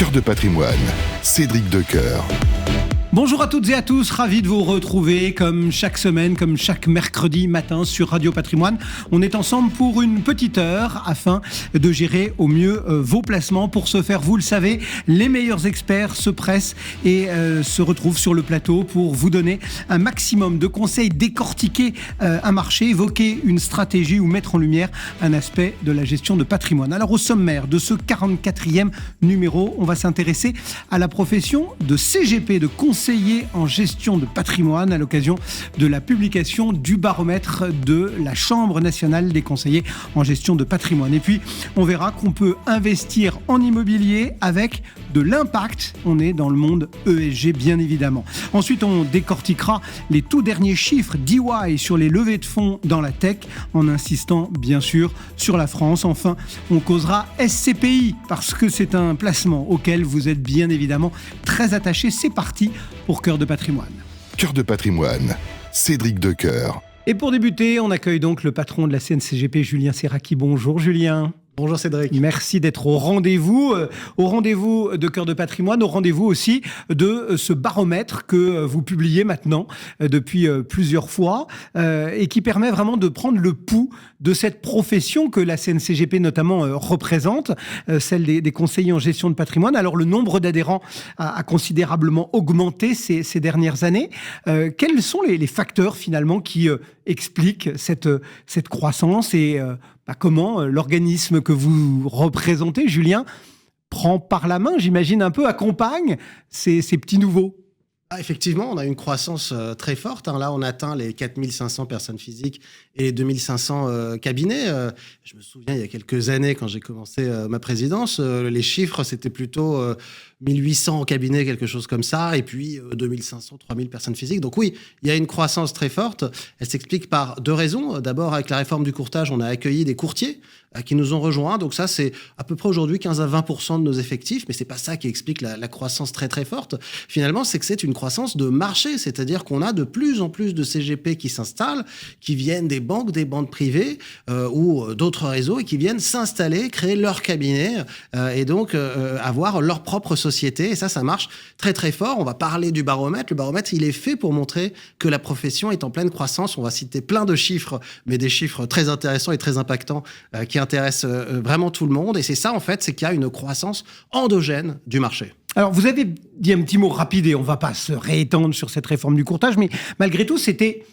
Cœur de patrimoine, Cédric Decoeur. Bonjour à toutes et à tous, ravi de vous retrouver comme chaque semaine, comme chaque mercredi matin sur Radio Patrimoine. On est ensemble pour une petite heure afin de gérer au mieux vos placements. Pour ce faire, vous le savez, les meilleurs experts se pressent et se retrouvent sur le plateau pour vous donner un maximum de conseils, décortiquer un marché, évoquer une stratégie ou mettre en lumière un aspect de la gestion de patrimoine. Alors au sommaire de ce 44e numéro, on va s'intéresser à la profession de CGP, de conseiller en gestion de patrimoine à l'occasion de la publication du baromètre de la Chambre nationale des conseillers en gestion de patrimoine. Et puis, on verra qu'on peut investir en immobilier avec de l'impact. On est dans le monde ESG, bien évidemment. Ensuite, on décortiquera les tout derniers chiffres d'EY sur les levées de fonds dans la tech, en insistant, bien sûr, sur la France. Enfin, on causera SCPI, parce que c'est un placement auquel vous êtes bien évidemment très attaché. C'est parti pour Cœur de patrimoine. Cœur de patrimoine, Cédric Decoeur. Et pour débuter, on accueille donc le patron de la CNCGP, Julien Serraki. Bonjour Julien. Bonjour Cédric. Merci d'être au rendez-vous de Cœur de patrimoine, au rendez-vous aussi de ce baromètre que vous publiez maintenant depuis plusieurs fois et qui permet vraiment de prendre le pouls de cette profession que la CNCGP notamment représente, celle des conseillers en gestion de patrimoine. Alors le nombre d'adhérents a considérablement augmenté ces dernières années. Quels sont les facteurs finalement qui expliquent cette croissance et comment l'organisme que vous représentez, Julien, prend par la main, j'imagine un peu, accompagne ces petits nouveaux? Effectivement, on a une croissance très forte. Là, on atteint les 4500 personnes physiques et les 2500 cabinets. Je me souviens, il y a quelques années, quand j'ai commencé ma présidence, les chiffres, c'était plutôt 1800 cabinets, quelque chose comme ça, et puis 2500, 3000 personnes physiques. Donc oui, il y a une croissance très forte. Elle s'explique par deux raisons. D'abord, avec la réforme du courtage, on a accueilli des courtiers qui nous ont rejoints. Donc ça, c'est à peu près aujourd'hui 15 à 20% de nos effectifs, mais c'est pas ça qui explique la croissance très très forte. Finalement, c'est que c'est une croissance de marché, c'est-à-dire qu'on a de plus en plus de CGP qui s'installent, qui viennent des banques privées ou d'autres réseaux et qui viennent s'installer, créer leur cabinet et donc avoir leur propre société. Et ça marche très très fort. On va parler du baromètre. Le baromètre, il est fait pour montrer que la profession est en pleine croissance. On va citer plein de chiffres, mais des chiffres très intéressants et très impactants qui intéressent vraiment tout le monde. Et c'est ça, en fait, c'est qu'il y a une croissance endogène du marché. Alors, vous avez dit un petit mot rapide et on ne va pas se réétendre sur cette réforme du courtage, mais malgré tout, c'était,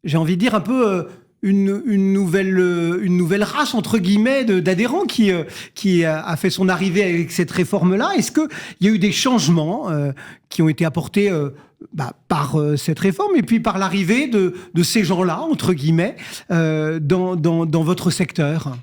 j'ai envie de dire, un peu une nouvelle race, entre guillemets, d'adhérents qui a fait son arrivée avec cette réforme-là. Est-ce qu'il y a eu des changements qui ont été apportés par cette réforme et puis par l'arrivée de ces gens-là, entre guillemets, dans votre secteur ?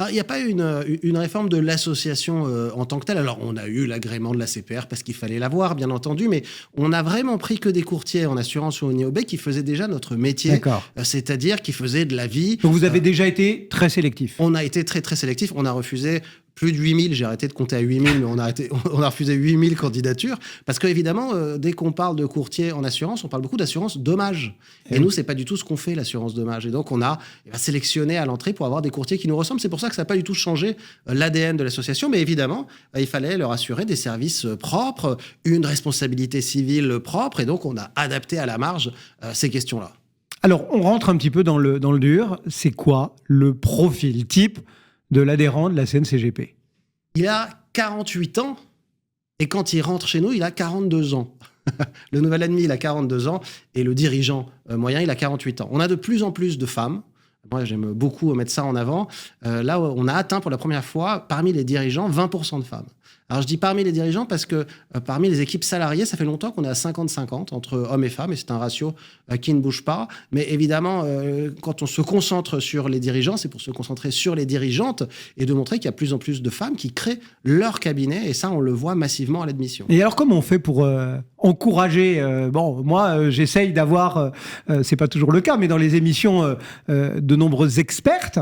Il n'y a pas eu une réforme de l'association en tant que telle. Alors, on a eu l'agrément de la CPR parce qu'il fallait l'avoir, bien entendu, mais on n'a vraiment pris que des courtiers en assurance ou au Néobé qui faisaient déjà notre métier. D'accord. C'est-à-dire qui faisaient de la vie. Donc, vous avez déjà été très sélectif. On a été très, très sélectif. On a refusé plus de 8000, j'ai arrêté de compter à 8000, mais on a refusé 8000 candidatures. Parce qu'évidemment, dès qu'on parle de courtier en assurance, on parle beaucoup d'assurance dommage. Et nous, c'est pas du tout ce qu'on fait, l'assurance dommage. Et donc, on a sélectionné à l'entrée pour avoir des courtiers qui nous ressemblent. C'est pour ça que ça n'a pas du tout changé l'ADN de l'association. Mais évidemment, il fallait leur assurer des services propres, une responsabilité civile propre. Et donc, on a adapté à la marge ces questions-là. Alors, on rentre un petit peu dans le dur. C'est quoi le profil type de l'adhérent de la CNCGP? Il a 48 ans et quand il rentre chez nous, il a 42 ans. Le nouvel admis, il a 42 ans et le dirigeant moyen, il a 48 ans. On a de plus en plus de femmes. Moi, j'aime beaucoup mettre ça en avant. Là, on a atteint pour la première fois, parmi les dirigeants, 20% de femmes. Alors, je dis parmi les dirigeants parce que parmi les équipes salariées, ça fait longtemps qu'on est à 50-50 entre hommes et femmes, et c'est un ratio qui ne bouge pas. Mais évidemment, quand on se concentre sur les dirigeants, c'est pour se concentrer sur les dirigeantes et de montrer qu'il y a plus en plus de femmes qui créent leur cabinet, et ça, on le voit massivement à l'admission. Et alors, comment on fait pour encourager moi, j'essaye d'avoir, c'est pas toujours le cas, mais dans les émissions de nombreuses expertes,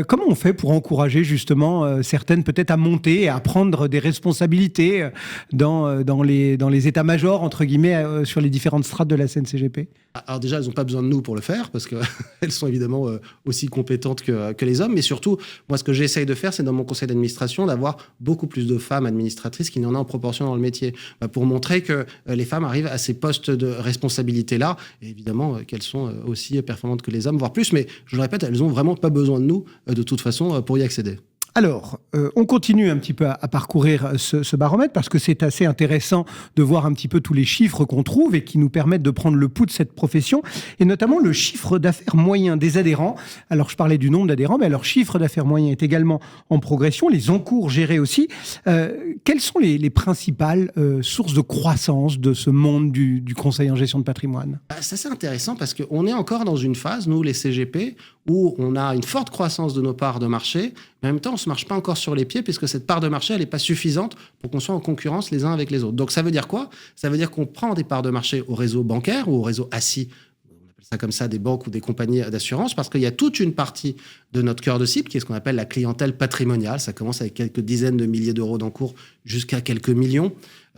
comment on fait pour encourager justement certaines peut-être à monter et à prendre des responsabilités responsabilité dans les états-majors, entre guillemets, sur les différentes strates de la CNCGP? Alors déjà, elles n'ont pas besoin de nous pour le faire, parce qu'elles sont évidemment aussi compétentes que les hommes. Mais surtout, moi, ce que j'essaye de faire, c'est dans mon conseil d'administration d'avoir beaucoup plus de femmes administratrices qu'il n'y en a en proportion dans le métier, pour montrer que les femmes arrivent à ces postes de responsabilité-là, et évidemment qu'elles sont aussi performantes que les hommes, voire plus. Mais je le répète, elles n'ont vraiment pas besoin de nous, de toute façon, pour y accéder. Alors, on continue un petit peu à parcourir ce baromètre parce que c'est assez intéressant de voir un petit peu tous les chiffres qu'on trouve et qui nous permettent de prendre le pouls de cette profession, et notamment le chiffre d'affaires moyen des adhérents. Alors, je parlais du nombre d'adhérents, mais leur chiffre d'affaires moyen est également en progression, les encours gérés aussi. Quelles sont les principales sources de croissance de ce monde du conseil en gestion de patrimoine? Ça, c'est intéressant parce qu'on est encore dans une phase, nous, les CGP, où on a une forte croissance de nos parts de marché, mais en même temps, on ne se marche pas encore sur les pieds puisque cette part de marché, elle n'est pas suffisante pour qu'on soit en concurrence les uns avec les autres. Donc, ça veut dire quoi? Ça veut dire qu'on prend des parts de marché au réseau bancaire ou au réseau assis, on appelle ça comme ça, des banques ou des compagnies d'assurance, parce qu'il y a toute une partie de notre cœur de cible qui est ce qu'on appelle la clientèle patrimoniale. Ça commence avec quelques dizaines de milliers d'euros d'encours jusqu'à quelques millions.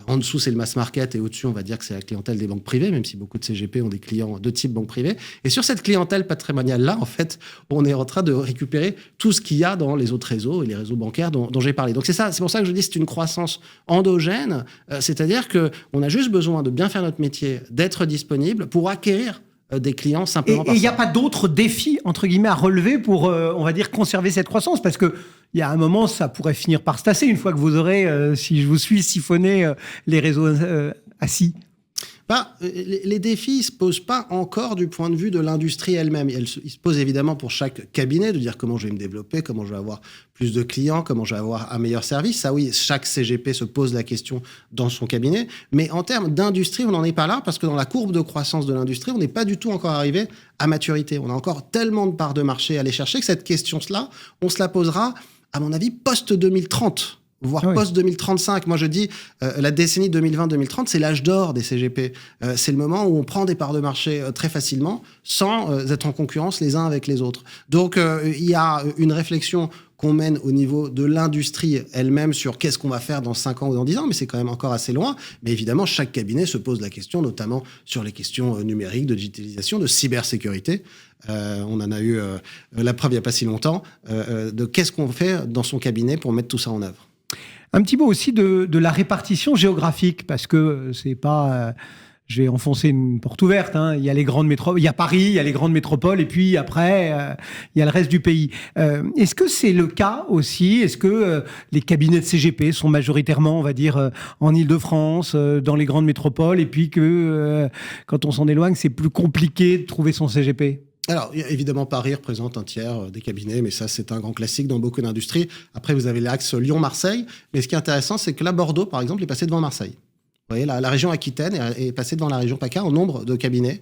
En dessous, c'est le mass market, et au-dessus, on va dire que c'est la clientèle des banques privées, même si beaucoup de CGP ont des clients de type banque privée. Et sur cette clientèle patrimoniale-là, en fait, on est en train de récupérer tout ce qu'il y a dans les autres réseaux et les réseaux bancaires dont j'ai parlé. Donc c'est ça, c'est pour ça que je dis que c'est une croissance endogène, c'est-à-dire qu'on a juste besoin de bien faire notre métier, d'être disponible pour acquérir des clients simplement par ça. Et il n'y a pas d'autres défis, entre guillemets, à relever pour, on va dire, conserver cette croissance? Parce que il y a un moment, ça pourrait finir par se tasser une fois que vous aurez, si je vous suis, siphonné les réseaux assis. Les défis ne se posent pas encore du point de vue de l'industrie elle-même. Ils se posent évidemment pour chaque cabinet, de dire comment je vais me développer, comment je vais avoir plus de clients, comment je vais avoir un meilleur service. Ça, oui, chaque CGP se pose la question dans son cabinet. Mais en termes d'industrie, on n'en est pas là, parce que dans la courbe de croissance de l'industrie, on n'est pas du tout encore arrivé à maturité. On a encore tellement de parts de marché à aller chercher que cette question-là, on se la posera, à mon avis, post-2030. Voire post-2035. Moi, je dis, la décennie 2020-2030, c'est l'âge d'or des CGP. C'est le moment où on prend des parts de marché très facilement, sans être en concurrence les uns avec les autres. Donc, il y a une réflexion qu'on mène au niveau de l'industrie elle-même sur qu'est-ce qu'on va faire dans 5 ans ou dans 10 ans, mais c'est quand même encore assez loin. Mais évidemment, chaque cabinet se pose la question, notamment sur les questions numériques, de digitalisation, de cybersécurité. On en a eu la preuve il n'y a pas si longtemps, de qu'est-ce qu'on fait dans son cabinet pour mettre tout ça en œuvre. Un petit mot aussi de la répartition géographique, parce que c'est pas... je vais enfoncer une porte ouverte. Il y a les grandes métropoles, il y a Paris, il y a les grandes métropoles, et puis après, il y a le reste du pays. Est-ce que c'est le cas aussi? Est-ce que les cabinets de CGP sont majoritairement, on va dire, en Île-de-France, dans les grandes métropoles, et puis que quand on s'en éloigne, c'est plus compliqué de trouver son CGP? Alors, évidemment, Paris représente un tiers des cabinets, mais ça, c'est un grand classique dans beaucoup d'industries. Après, vous avez l'axe Lyon-Marseille. Mais ce qui est intéressant, c'est que là, Bordeaux, par exemple, est passé devant Marseille. Vous voyez, la région Aquitaine est passée devant la région PACA en nombre de cabinets.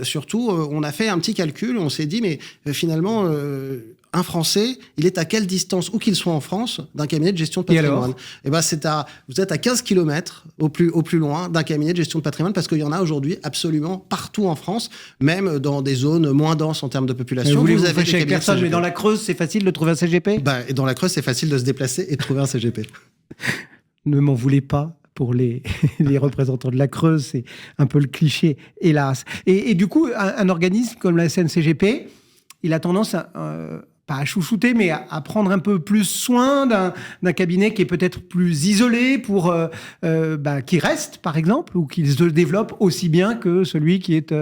Surtout, on a fait un petit calcul. On s'est dit, mais finalement, un Français, il est à quelle distance, où qu'il soit en France, d'un cabinet de gestion de patrimoine? Et ben, vous êtes à 15 km au plus loin d'un cabinet de gestion de patrimoine, parce qu'il y en a aujourd'hui absolument partout en France, même dans des zones moins denses en termes de population. Vous avez des cabinets personne, mais dans la Creuse, c'est facile de trouver un CGP? Et dans la Creuse, c'est facile de se déplacer et de trouver un CGP. Ne m'en voulez pas pour les représentants de la Creuse, c'est un peu le cliché, hélas. Et du coup, un organisme comme la CNCGP, il a tendance pas à chouchouter, mais à prendre un peu plus soin d'un cabinet qui est peut-être plus isolé pour qui reste, par exemple, ou qui se développe aussi bien que celui qui est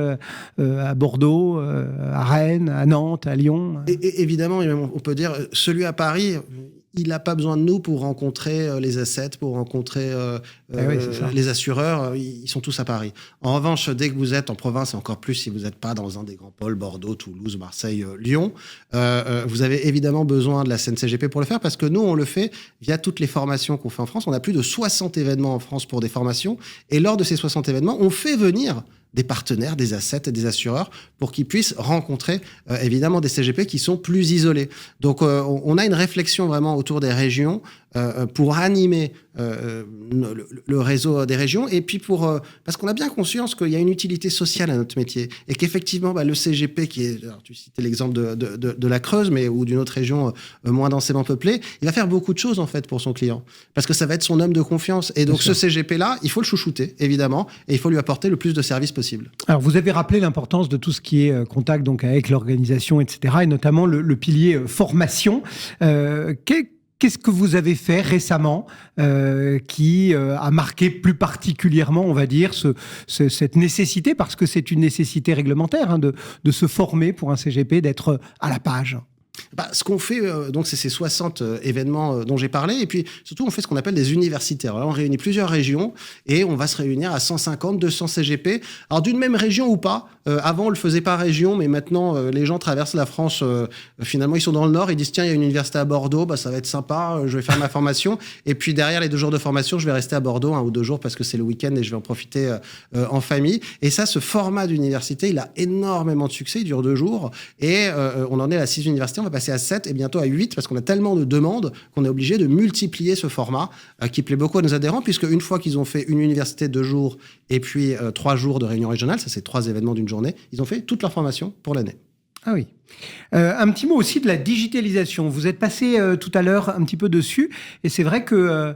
à Bordeaux, à Rennes, à Nantes, à Lyon. Et évidemment, on peut dire, celui à Paris, il n'a pas besoin de nous pour rencontrer les assets, pour rencontrer les assureurs. Ils sont tous à Paris. En revanche, dès que vous êtes en province, et encore plus si vous n'êtes pas dans un des grands pôles, Bordeaux, Toulouse, Marseille, Lyon, vous avez évidemment besoin de la CNCGP pour le faire, parce que nous, on le fait via toutes les formations qu'on fait en France. On a plus de 60 événements en France pour des formations. Et lors de ces 60 événements, on fait venir des partenaires, des assets et des assureurs pour qu'ils puissent rencontrer évidemment des CGP qui sont plus isolés. Donc on a une réflexion vraiment autour des régions pour animer le réseau des régions, et puis parce qu'on a bien conscience qu'il y a une utilité sociale à notre métier, et qu'effectivement, le CGP, qui est, alors tu citais l'exemple de la Creuse, mais ou d'une autre région moins densément peuplée, il va faire beaucoup de choses en fait pour son client, parce que ça va être son homme de confiance. Et donc ce CGP-là, il faut le chouchouter, évidemment, et il faut lui apporter le plus de services possible. Alors vous avez rappelé l'importance de tout ce qui est contact donc avec l'organisation, etc., et notamment le pilier formation. Qu'est-ce que vous avez fait récemment qui a marqué plus particulièrement, on va dire, cette nécessité, parce que c'est une nécessité réglementaire, de se former pour un CGP, d'être à la page? Ce qu'on fait, donc, c'est ces 60 événements dont j'ai parlé. Et puis, surtout, on fait ce qu'on appelle des universitaires. Alors, on réunit plusieurs régions et on va se réunir à 150, 200 CGP. Alors, d'une même région ou pas. Avant, on le faisait par région, mais maintenant, les gens traversent la France. Finalement, ils sont dans le Nord. Ils disent, tiens, il y a une université à Bordeaux. Ça va être sympa. Je vais faire ma formation. Et puis, derrière les 2 jours de formation, je vais rester à Bordeaux 1 ou 2 jours parce que c'est le week-end et je vais en profiter en famille. Et ça, ce format d'université, il a énormément de succès. Il dure 2 jours. Et on en est à 6 universités. On va passer à 7 et bientôt à 8 parce qu'on a tellement de demandes qu'on est obligé de multiplier ce format qui plaît beaucoup à nos adhérents, puisque une fois qu'ils ont fait une université 2 jours et puis 3 jours de réunion régionale, ça c'est 3 événements d'une journée, ils ont fait toute leur formation pour l'année. Ah oui. Un petit mot aussi de la digitalisation. Vous êtes passé tout à l'heure un petit peu dessus, et c'est vrai que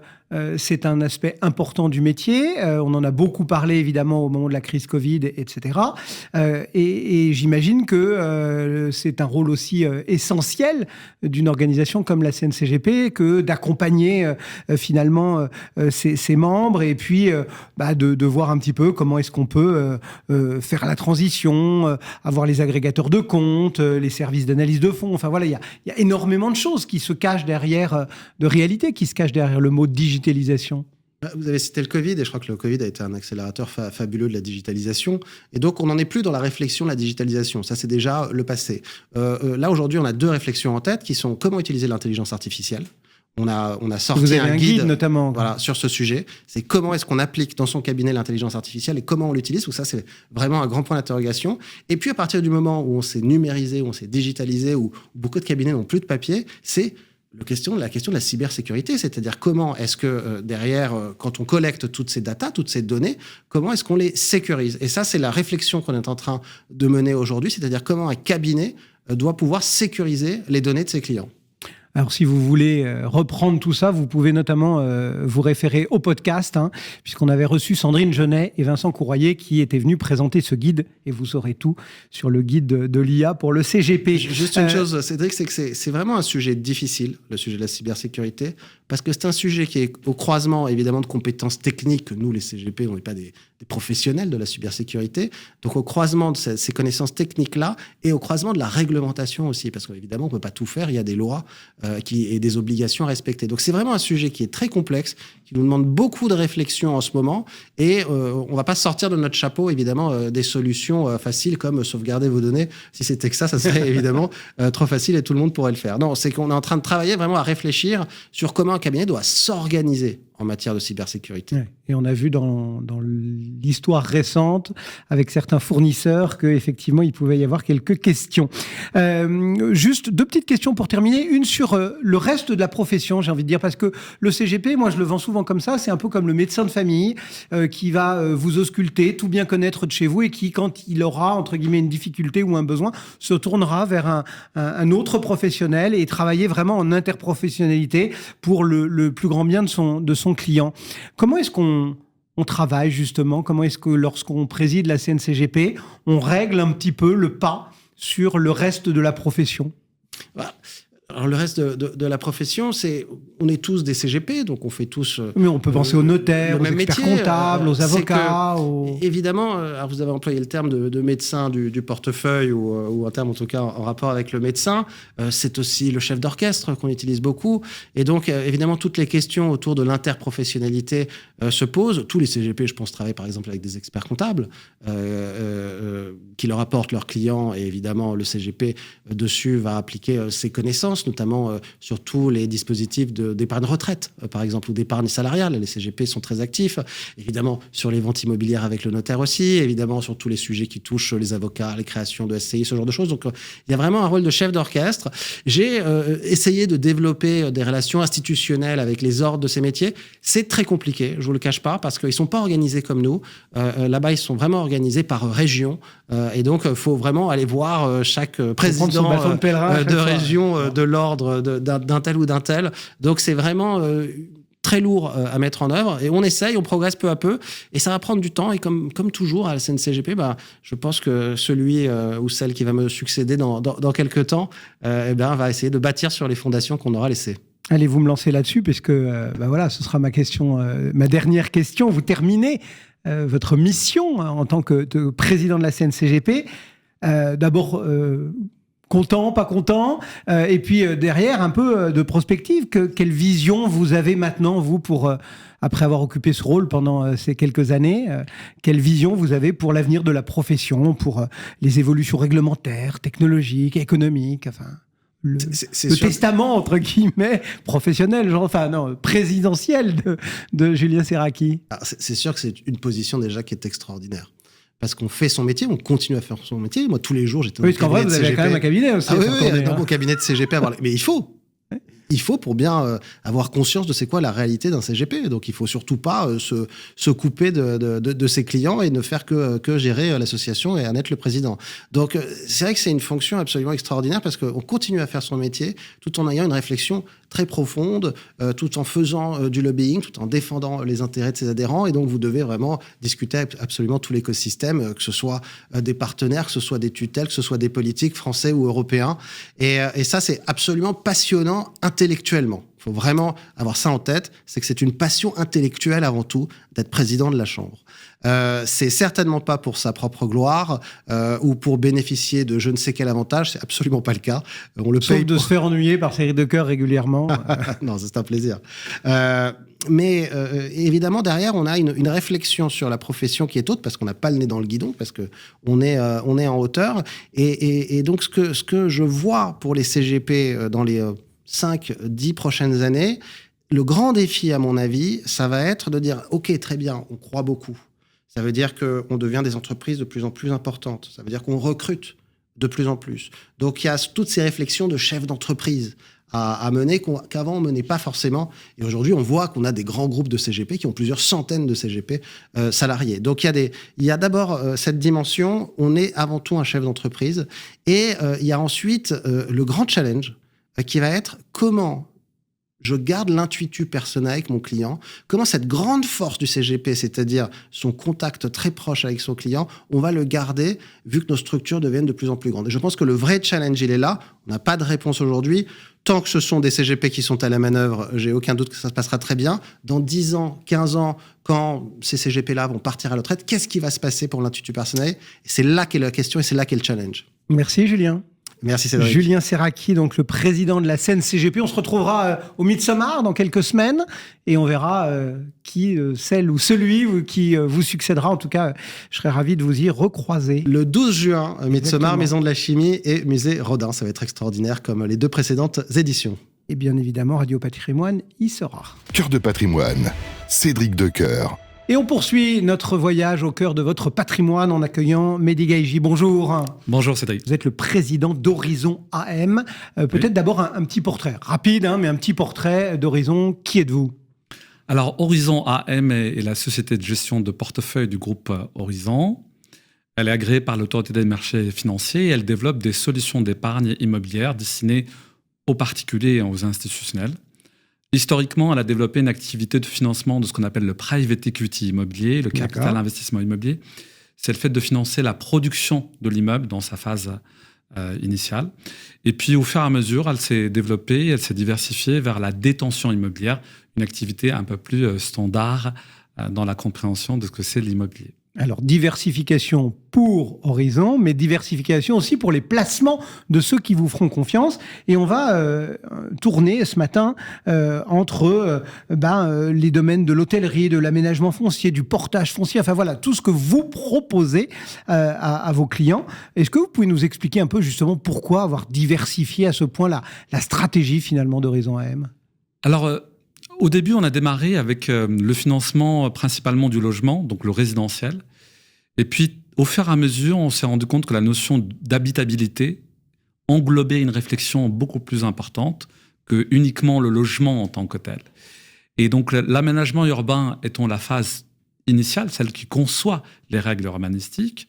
c'est un aspect important du métier. On en a beaucoup parlé évidemment au moment de la crise Covid, etc. Et j'imagine que c'est un rôle aussi essentiel d'une organisation comme la CNCGP que d'accompagner finalement ses membres, et puis de voir un petit peu comment est-ce qu'on peut faire la transition, avoir les agrégateurs de comptes, les services d'analyse de fonds. Enfin voilà, il y a énormément de choses qui se cachent derrière, de réalité qui se cachent derrière le mot digitalisation. Vous avez cité le Covid, et je crois que le Covid a été un accélérateur fabuleux de la digitalisation. Et donc, on n'en est plus dans la réflexion de la digitalisation. Ça, c'est déjà le passé. Là, aujourd'hui, on a 2 réflexions en tête qui sont comment utiliser l'intelligence artificielle. On a sorti Vous avez un guide notamment sur ce sujet. C'est comment est-ce qu'on applique dans son cabinet l'intelligence artificielle et comment on l'utilise. Donc ça, c'est vraiment un grand point d'interrogation. Et puis, à partir du moment où on s'est numérisé, où on s'est digitalisé, où beaucoup de cabinets n'ont plus de papier, c'est la question de la cybersécurité. C'est-à-dire comment est-ce que derrière, quand on collecte toutes ces datas, toutes ces données, comment est-ce qu'on les sécurise? Et ça, c'est la réflexion qu'on est en train de mener aujourd'hui. C'est-à-dire comment un cabinet doit pouvoir sécuriser les données de ses clients. Alors, si vous voulez reprendre tout ça, vous pouvez notamment vous référer au podcast, puisqu'on avait reçu Sandrine Genet et Vincent Courroyer qui étaient venus présenter ce guide, et vous saurez tout sur le guide de l'IA pour le CGP. Juste une chose, Cédric, c'est que c'est vraiment un sujet difficile, le sujet de la cybersécurité, parce que c'est un sujet qui est au croisement, évidemment, de compétences techniques. Nous, les CGP, on n'est pas des professionnels de la cybersécurité. Donc, au croisement de ces connaissances techniques-là et au croisement de la réglementation aussi, parce qu'évidemment, on ne peut pas tout faire. Il y a des lois et des obligations à respecter. Donc, c'est vraiment un sujet qui est très complexe, qui nous demande beaucoup de réflexion en ce moment. Et on ne va pas sortir de notre chapeau, évidemment, des solutions faciles comme sauvegarder vos données. Si c'était que ça serait évidemment trop facile et tout le monde pourrait le faire. Non, c'est qu'on est en train de travailler vraiment à réfléchir sur comment un cabinet doit s'organiser en matière de cybersécurité. Ouais. Et on a vu dans l'histoire récente, avec certains fournisseurs, qu'effectivement, il pouvait y avoir quelques questions. Juste 2 petites questions pour terminer. Une sur le reste de la profession, j'ai envie de dire, parce que le CGP, moi, je le vends souvent comme ça, c'est un peu comme le médecin de famille qui va vous ausculter, tout bien connaître de chez vous, et qui, quand il aura, entre guillemets, une difficulté ou un besoin, se tournera vers un autre professionnel et travailler vraiment en interprofessionnalité pour le plus grand bien de son client. Comment est-ce qu'on travaille justement? Comment est-ce que lorsqu'on préside la CNCGP, on règle un petit peu le pas sur le reste de la profession? Alors, le reste de la profession, on est tous des CGP, donc on fait tous... Mais on peut penser aux notaires, aux experts comptables, aux avocats... Évidemment, alors vous avez employé le terme de médecin du portefeuille, ou un terme en tout cas en rapport avec le médecin. C'est aussi le chef d'orchestre qu'on utilise beaucoup. Et donc, évidemment, toutes les questions autour de l'interprofessionnalité se posent. Tous les CGP, je pense, travaillent par exemple avec des experts comptables qui leur apportent leurs clients. Et évidemment, le CGP, dessus, va appliquer ses connaissances. France, notamment sur tous les dispositifs d'épargne retraite, par exemple, ou d'épargne salariale. Les CGP sont très actifs. Évidemment, sur les ventes immobilières avec le notaire aussi. Évidemment, sur tous les sujets qui touchent les avocats, les créations de SCI, ce genre de choses. Donc, il y a vraiment un rôle de chef d'orchestre. J'ai essayé de développer des relations institutionnelles avec les ordres de ces métiers. C'est très compliqué, je ne vous le cache pas, parce qu'ils ne sont pas organisés comme nous. Là-bas, ils sont vraiment organisés par région. Et donc, il faut vraiment aller voir chaque président de région de l'ordre d'un tel ou d'un tel. Donc, c'est vraiment très lourd à mettre en œuvre. Et on essaye, on progresse peu à peu. Et ça va prendre du temps. Et comme toujours à la CNCGP, je pense que celui ou celle qui va me succéder dans quelques temps va essayer de bâtir sur les fondations qu'on aura laissées. Allez, vous me lancez là-dessus, puisque voilà, ce sera ma question, ma dernière question. Vous terminez votre mission en tant que président de la CNCGP. D'abord, content, pas content, et puis derrière, un peu de prospective. Quelle vision vous avez maintenant, vous, après avoir occupé ce rôle pendant ces quelques années, quelle vision vous avez pour l'avenir de la profession, pour les évolutions réglementaires, technologiques, économiques, enfin... Le testament, entre guillemets, professionnel, présidentiel de Julien Serracchi. C'est sûr que c'est une position déjà qui est extraordinaire. Parce qu'on fait son métier, on continue à faire son métier. Moi, tous les jours, j'étais dans mon cabinet de CGP. Oui, parce qu'en vrai, vous avez quand même un cabinet aussi. Oui, dans mon cabinet de CGP. Mais il faut. Il faut pour bien avoir conscience de c'est quoi la réalité d'un CGP. Donc, il faut surtout pas se couper de ses clients et ne faire que gérer l'association et en être le président. Donc, c'est vrai que c'est une fonction absolument extraordinaire parce qu'on continue à faire son métier tout en ayant une réflexion très profonde, tout en faisant du lobbying, tout en défendant les intérêts de ses adhérents. Et donc, vous devez vraiment discuter avec absolument tout l'écosystème, que ce soit des partenaires, que ce soit des tutelles, que ce soit des politiques français ou européens. Et ça, c'est absolument passionnant intellectuellement. Il faut vraiment avoir ça en tête, c'est que c'est une passion intellectuelle avant tout d'être président de la Chambre. C'est certainement pas pour sa propre gloire ou pour bénéficier de je ne sais quel avantage, c'est absolument pas le cas. On le paye de se faire ennuyer par série de cœurs régulièrement. Non, c'est un plaisir. Mais évidemment, derrière, on a une réflexion sur la profession qui est haute, parce qu'on n'a pas le nez dans le guidon, parce qu'on est en hauteur. Et donc, ce que je vois pour les CGP dans les 5-10 prochaines années, le grand défi, à mon avis, ça va être de dire « Ok, très bien, on croit beaucoup. Ça veut dire qu'on devient des entreprises de plus en plus importantes. Ça veut dire qu'on recrute de plus en plus. Donc, il y a toutes ces réflexions de chefs d'entreprise à mener qu'avant, on ne menait pas forcément. Et aujourd'hui, on voit qu'on a des grands groupes de CGP qui ont plusieurs centaines de CGP salariés. Donc, il y a d'abord cette dimension. On est avant tout un chef d'entreprise. Et il y a ensuite le grand challenge qui va être comment je garde l'intuitu personnel avec mon client, comment cette grande force du CGP, c'est-à-dire son contact très proche avec son client, on va le garder vu que nos structures deviennent de plus en plus grandes. Et je pense que le vrai challenge, il est là. On n'a pas de réponse aujourd'hui. Tant que ce sont des CGP qui sont à la manœuvre, j'ai aucun doute que ça se passera très bien. Dans 10 ans, 15 ans, quand ces CGP-là vont partir à la retraite, qu'est-ce qui va se passer pour l'intuitu personnel ? Et c'est là qu'est la question et c'est là qu'est le challenge. Merci Julien. Merci Cédric. Julien Serracchi, donc le président de la CNCGP. On se retrouvera au Midsommar dans quelques semaines et on verra qui, celle ou celui qui vous succédera. En tout cas, je serais ravi de vous y recroiser. Le 12 juin, Midsommar, Maison de la Chimie et Musée Rodin. Ça va être extraordinaire comme les 2 précédentes éditions. Et bien évidemment, Radio Patrimoine y sera. Cœur de patrimoine, Cédric Decoeur. Et on poursuit notre voyage au cœur de votre patrimoine en accueillant Mehdi Gaïji. Bonjour. Bonjour Cédric. Vous êtes le président d'Horizon AM. Peut-être d'abord un petit portrait, rapide, mais un petit portrait d'Horizon. Qui êtes-vous ? Alors Horizon AM est la société de gestion de portefeuille du groupe Horizon. Elle est agréée par l'autorité des marchés financiers et elle développe des solutions d'épargne immobilière destinées aux particuliers et aux institutionnels. Historiquement, elle a développé une activité de financement de ce qu'on appelle le private equity immobilier, le capital investissement immobilier. C'est le fait de financer la production de l'immeuble dans sa phase initiale. Et puis, au fur et à mesure, elle s'est développée, elle s'est diversifiée vers la détention immobilière, une activité un peu plus standard dans la compréhension de ce que c'est l'immobilier. Alors, diversification pour Horizon, mais diversification aussi pour les placements de ceux qui vous feront confiance. Et on va tourner ce matin entre les domaines de l'hôtellerie, de l'aménagement foncier, du portage foncier, enfin voilà, tout ce que vous proposez à vos clients. Est-ce que vous pouvez nous expliquer un peu justement pourquoi avoir diversifié à ce point la stratégie finalement d'Horizon AM ? Alors, au début, on a démarré avec le financement principalement du logement, donc le résidentiel. Et puis, au fur et à mesure, on s'est rendu compte que la notion d'habitabilité englobait une réflexion beaucoup plus importante que uniquement le logement en tant que tel. Et donc, l'aménagement urbain étant la phase initiale, celle qui conçoit les règles urbanistiques,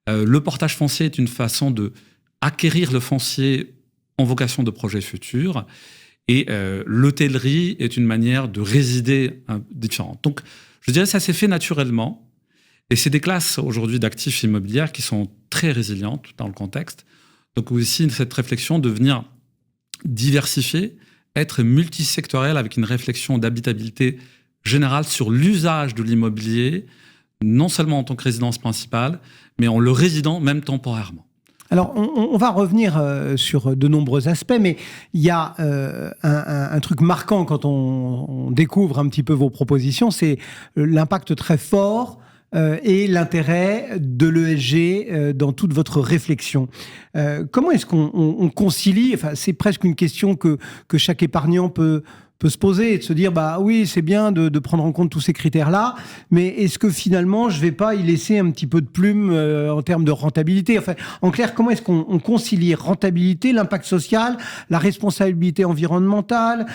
le portage foncier est une façon d'acquérir le foncier en vocation de projet futur. Et l'hôtellerie est une manière de résider différente. Donc, je dirais que ça s'est fait naturellement. Et c'est des classes aujourd'hui d'actifs immobiliers qui sont très résilientes dans le contexte. Donc aussi, cette réflexion de venir diversifier, être multisectoriel avec une réflexion d'habitabilité générale sur l'usage de l'immobilier, non seulement en tant que résidence principale, mais en le résidant même temporairement. Alors, on va revenir sur de nombreux aspects, mais il y a un truc marquant quand on découvre un petit peu vos propositions, c'est l'impact très fort et l'intérêt de l'ESG dans toute votre réflexion. Comment est-ce qu'on concilie, enfin, c'est presque une question que chaque épargnant peut se poser et de se dire, bah oui, c'est bien de prendre en compte tous ces critères-là, mais est-ce que finalement, je vais pas y laisser un petit peu de plume en termes de rentabilité ? Enfin, en clair, comment est-ce qu'on concilie rentabilité, l'impact social, la responsabilité environnementale,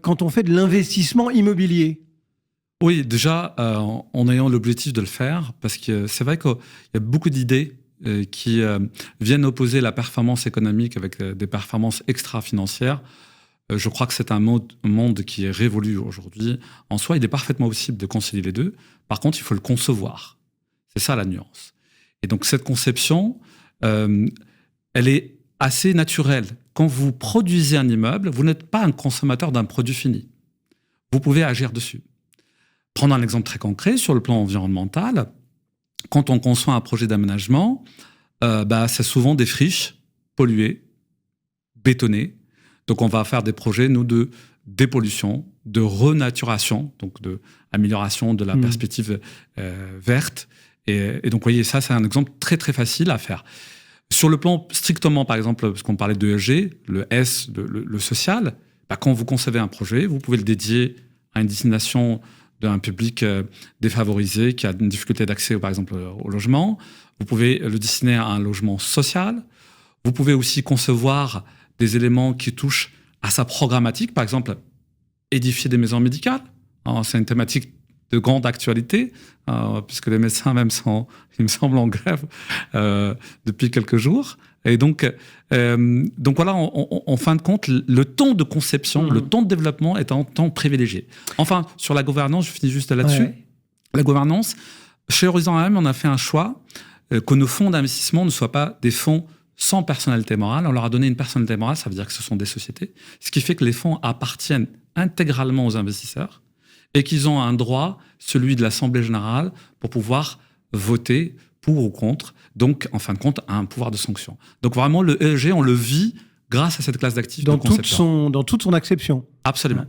quand on fait de l'investissement immobilier ? Oui, déjà, en ayant l'objectif de le faire, parce que c'est vrai qu'il y a beaucoup d'idées qui viennent opposer la performance économique avec des performances extra-financières. Je crois que c'est un monde qui est révolu aujourd'hui. En soi, il est parfaitement possible de concilier les deux. Par contre, il faut le concevoir. C'est ça la nuance. Et donc, cette conception, elle est assez naturelle. Quand vous produisez un immeuble, vous n'êtes pas un consommateur d'un produit fini. Vous pouvez agir dessus. Prendre un exemple très concret sur le plan environnemental. Quand on conçoit un projet d'aménagement, c'est souvent des friches polluées, bétonnées. Donc, on va faire des projets, nous, de dépollution, de renaturation, donc d'amélioration de la perspective verte. Et donc, vous voyez, ça, c'est un exemple très, très facile à faire. Sur le plan strictement, par exemple, parce qu'on parlait de ESG, le S, le social, quand vous concevez un projet, vous pouvez le dédier à une destination d'un public défavorisé qui a une difficulté d'accès, par exemple, au logement. Vous pouvez le destiner à un logement social. Vous pouvez aussi concevoir des éléments qui touchent à sa programmatique, par exemple, édifier des maisons médicales. Alors, c'est une thématique de grande actualité, puisque les médecins même sont, il me semble, en grève depuis quelques jours. Et donc voilà, en fin de compte, le temps de conception, le temps de développement est un temps privilégié. Enfin, sur la gouvernance, je finis juste là-dessus. Ouais. La gouvernance, chez Horizon AM, on a fait un choix que nos fonds d'investissement ne soient pas des fonds sans personnalité morale. On leur a donné une personnalité morale, ça veut dire que ce sont des sociétés, ce qui fait que les fonds appartiennent intégralement aux investisseurs et qu'ils ont un droit, celui de l'Assemblée générale, pour pouvoir voter pour ou contre, donc en fin de compte, un pouvoir de sanction. Donc vraiment, le ESG, on le vit grâce à cette classe d'actifs dans toute son acception. Absolument.